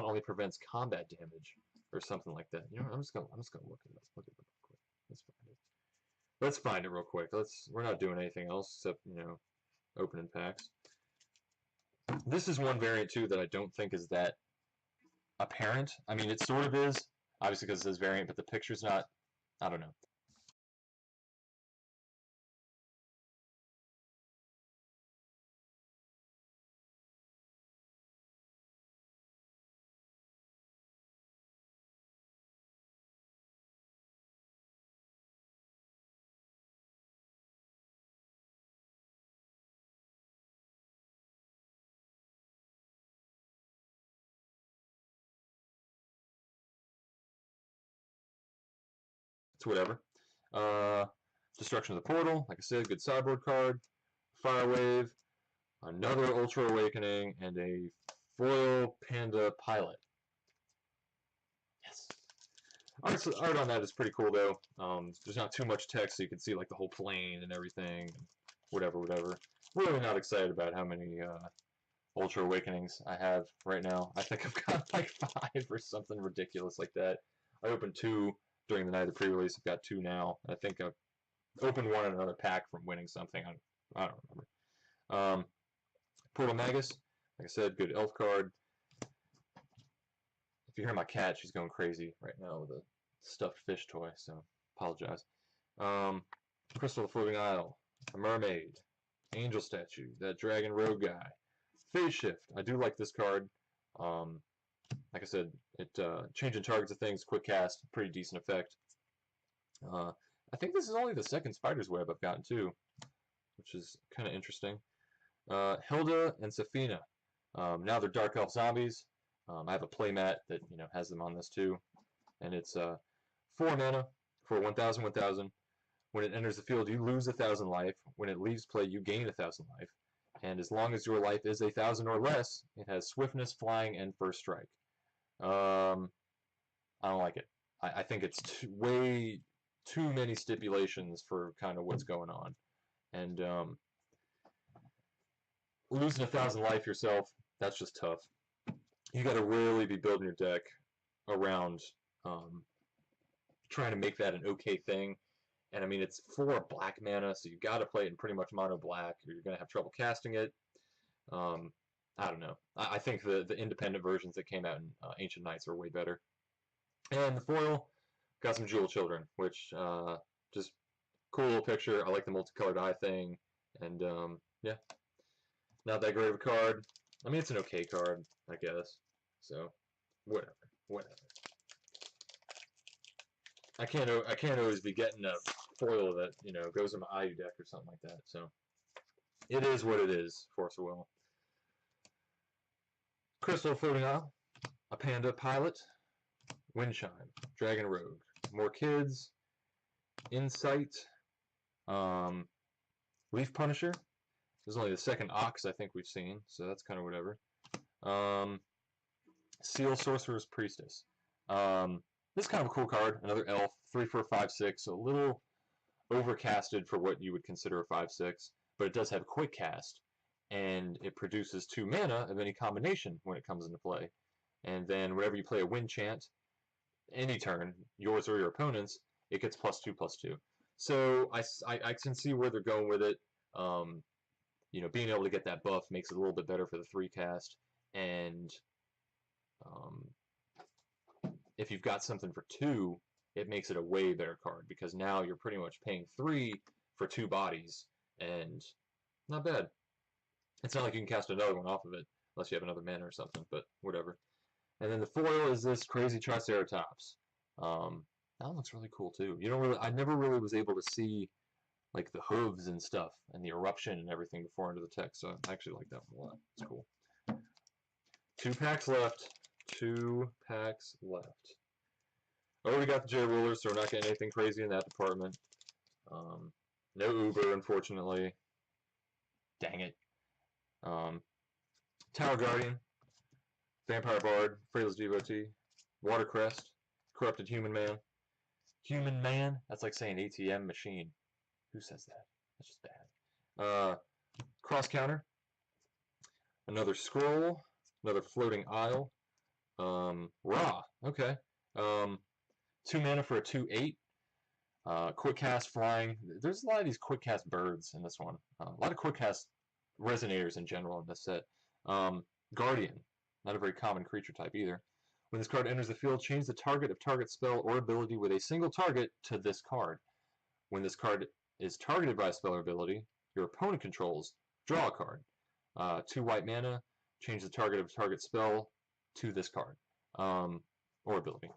only prevents combat damage or something like that. You know, I'm just gonna look it up. Look it up real quick. Let's find it real quick. We're not doing anything else except opening packs. This is one variant too that I don't think is that apparent. I mean, it sort of is, obviously because it says variant, but the picture's not. I don't know. It's whatever. Destruction of the Portal, like I said, good sideboard card. Fire Wave, another Ultra Awakening, and a foil Panda Pilot. Yes. Art on that is pretty cool though. There's not too much text, so you can see like the whole plane and everything. Whatever. Really not excited about how many Ultra Awakenings I have right now. I think I've got like 5 or something ridiculous like that. I opened 2 during the night of the pre-release. I've got 2 now. I think I've opened 1 in another pack from winning something. I don't remember. Portal Magus, like I said, good elf card. If you hear my cat, she's going crazy right now with a stuffed fish toy, so apologize. Crystal of the Floating Isle, a mermaid, angel statue, that dragon rogue guy, phase shift. I do like this card. Like I said, it changing targets of things, quick cast, pretty decent effect. I think this is only the second Spider's Web I've gotten too, which is kind of interesting. Hilda and Safina. Now they're Dark Elf zombies. I have a playmat that has them on this too, and it's 4 mana for 1,000/1,000. When it enters the field, you lose 1,000 life. When it leaves play, you gain 1,000 life. And as long as your life is 1,000 or less, it has swiftness, flying, and first strike. I don't like it. I think it's way too many stipulations for kind of what's going on. And losing 1,000 life yourself, that's just tough. You got to really be building your deck around trying to make that an okay thing. And I mean, it's 4 black mana, so you got to play it in pretty much mono black, or you're going to have trouble casting it. I don't know. I think the independent versions that came out in Ancient Knights are way better. And the foil got some Jewel Children, which just cool little picture. I like the multicolored eye thing, and yeah, not that great of a card. I mean, it's an okay card, I guess. So, whatever. Whatever. I can't always be getting a foil that, you know, goes in my IU deck or something like that. So, it is what it is, Force of Will. Crystal Floating Isle, a Panda Pilot, Windchime, Dragon Rogue, more kids, Insight, Leaf Punisher. This is only the second Ox I think we've seen, so that's kind of whatever. Seal Sorcerer's Priestess. This is kind of a cool card. Another elf, 3 for a 5/6, so a little overcasted for what you would consider a 5/6, but it does have quick cast, and it produces 2 mana of any combination when it comes into play. And then whenever you play a wind chant, any turn, yours or your opponent's, it gets +2/+2. So I can see where they're going with it. You know, being able to get that buff makes it a little bit better for the 3 cast, and if you've got something for 2, it makes it a way better card, because now you're pretty much paying 3 for 2 bodies, and not bad. It's not like you can cast another one off of it, unless you have another mana or something, but whatever. And then the foil is this crazy Triceratops. That one looks really cool too. You don't really, I never really was able to see like the hooves and stuff and the eruption and everything before into the text, so I actually like that one a lot. It's cool. 2 packs left. 2 packs left. Already got the J Rulers, so we're not getting anything crazy in that department. No Uber, unfortunately. Dang it. Tower Guardian, Vampire Bard, Freyla's Devotee, Water Crest, Corrupted Human Man. Human Man? That's like saying ATM machine. Who says that? That's just bad. Cross Counter, another Scroll, another Floating Isle. Ra, okay. 2 mana for a 2/8. Quick cast flying. There's a lot of these quick cast birds in this one. A lot of quick cast resonators in general in this set. Guardian, not a very common creature type either. When this card enters the field, change the target of target spell or ability with a single target to this card. When this card is targeted by a spell or ability your opponent controls, draw a card. 2 white mana, change the target of target spell to this card or ability.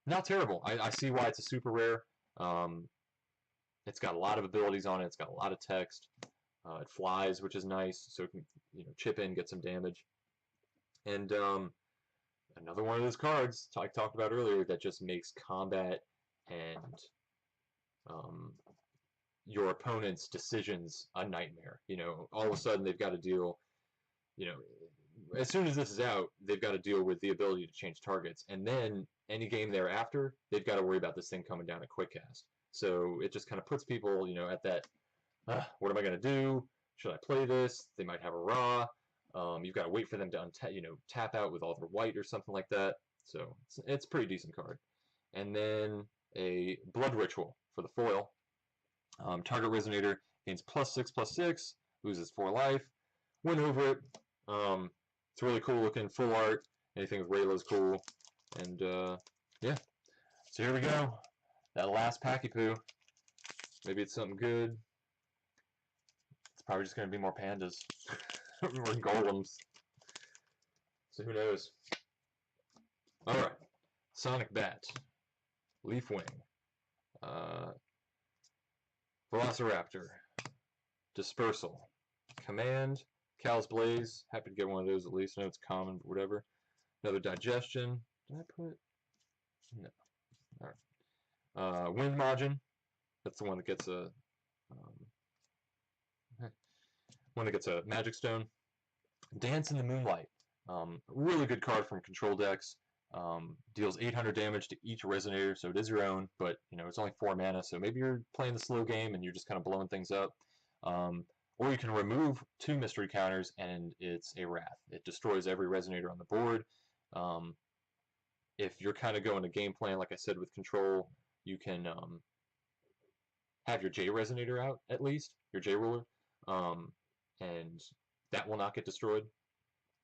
Not terrible. I see why it's a super rare. It's got a lot of abilities on it. It's got a lot of text. It flies, which is nice, so it can, you know, chip in, get some damage. And another one of those cards I talked about earlier that just makes combat and your opponent's decisions a nightmare. You know, all of a sudden they've got to deal, you know, as soon as this is out, they've got to deal with the ability to change targets, and then any game thereafter, they've got to worry about this thing coming down a quick cast. So it just kind of puts people, you know, at that, what am I going to do? Should I play this? They might have a Ra. You've got to wait for them to tap out with all their white or something like that. So it's a pretty decent card. And then a Blood Ritual for the foil. Target Resonator gains +6/+6, loses 4 life. Win over it. It's really cool looking, full art. Anything with Rayla's cool. And yeah. So here we go. That last Packy Poo. Maybe it's something good. It's probably just going to be more pandas. or golems. So who knows. Alright. Sonic Bat. Leaf Wing. Velociraptor. Dispersal. Command. Cal's Blaze. Happy to get one of those at least. I know it's common, but whatever. Another Digestion. Did I put... No. Alright. Wind Majin. That's the one that gets a... Magic Stone. Dance in the Moonlight. Really good card from control decks. Deals 800 damage to each Resonator, so it is your own, but you know it's only 4 mana, so maybe you're playing the slow game and you're just kind of blowing things up. Or you can remove 2 mystery counters and it's a Wrath. It destroys every Resonator on the board. If you're kind of going to game plan, like I said, with control, you can have your J Resonator out, at least, your J Ruler, and that will not get destroyed,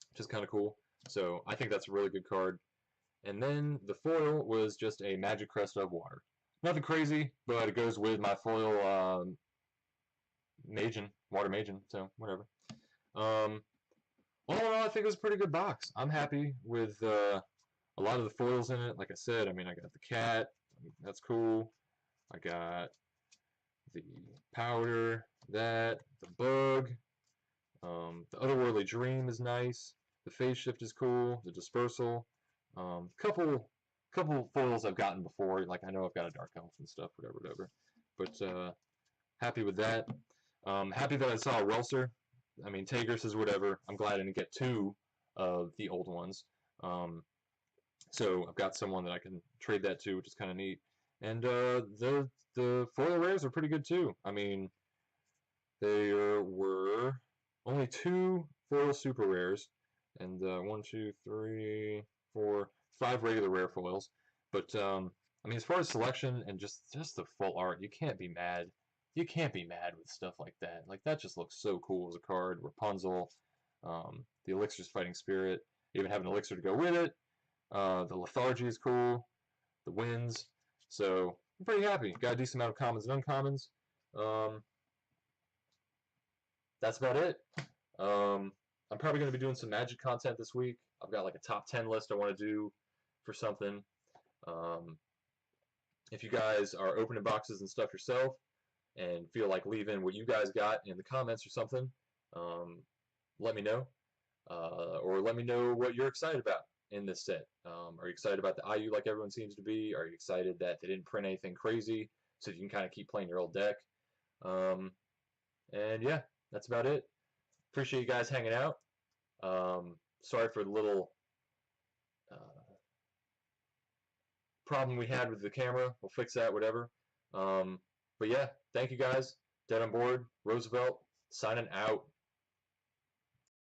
which is kind of cool. So I think that's a really good card. And then the foil was just a Magic Crest of Water. Nothing crazy, but it goes with my foil Water Majin, so whatever. all in all, I think it was a pretty good box. I'm happy with a lot of the foils in it. Like I said, I mean, I got the cat. That's cool. I got the powder, that, the bug. The Otherworldly Dream is nice. The Phase Shift is cool. The Dispersal. Couple foils I've gotten before. Like I know I've got a Dark Elf and stuff, whatever. But happy with that. Happy that I saw a Welser. I mean, Tigris is whatever. I'm glad I didn't get two of the old ones. So I've got someone that I can trade that to, which is kind of neat. And the foil rares are pretty good too. I mean, there were only two foil super rares, and 1, 2, 3, 4, 5 regular rare foils. But I mean, as far as selection and just the full art, you can't be mad. You can't be mad with stuff like that. Like that just looks so cool as a card. Rapunzel, the Elixir's Fighting Spirit, even have an elixir to go with it. The Lethargy is cool. The Winds. So I'm pretty happy. Got a decent amount of commons and uncommons. Um, that's about it. I'm probably going to be doing some Magic content this week. I've got like a top 10 list I want to do for something. Um, if you guys are opening boxes and stuff yourself and feel like leaving what you guys got in the comments or something, let me know. Or let me know what you're excited about in this set. Are you excited about the IU like everyone seems to be? Are you excited that they didn't print anything crazy so you can kind of keep playing your old deck? And yeah, that's about it. Appreciate you guys hanging out. Sorry for the little problem we had with the camera. We'll fix that, whatever. But yeah, thank you guys. Dead on board. Roosevelt signing out.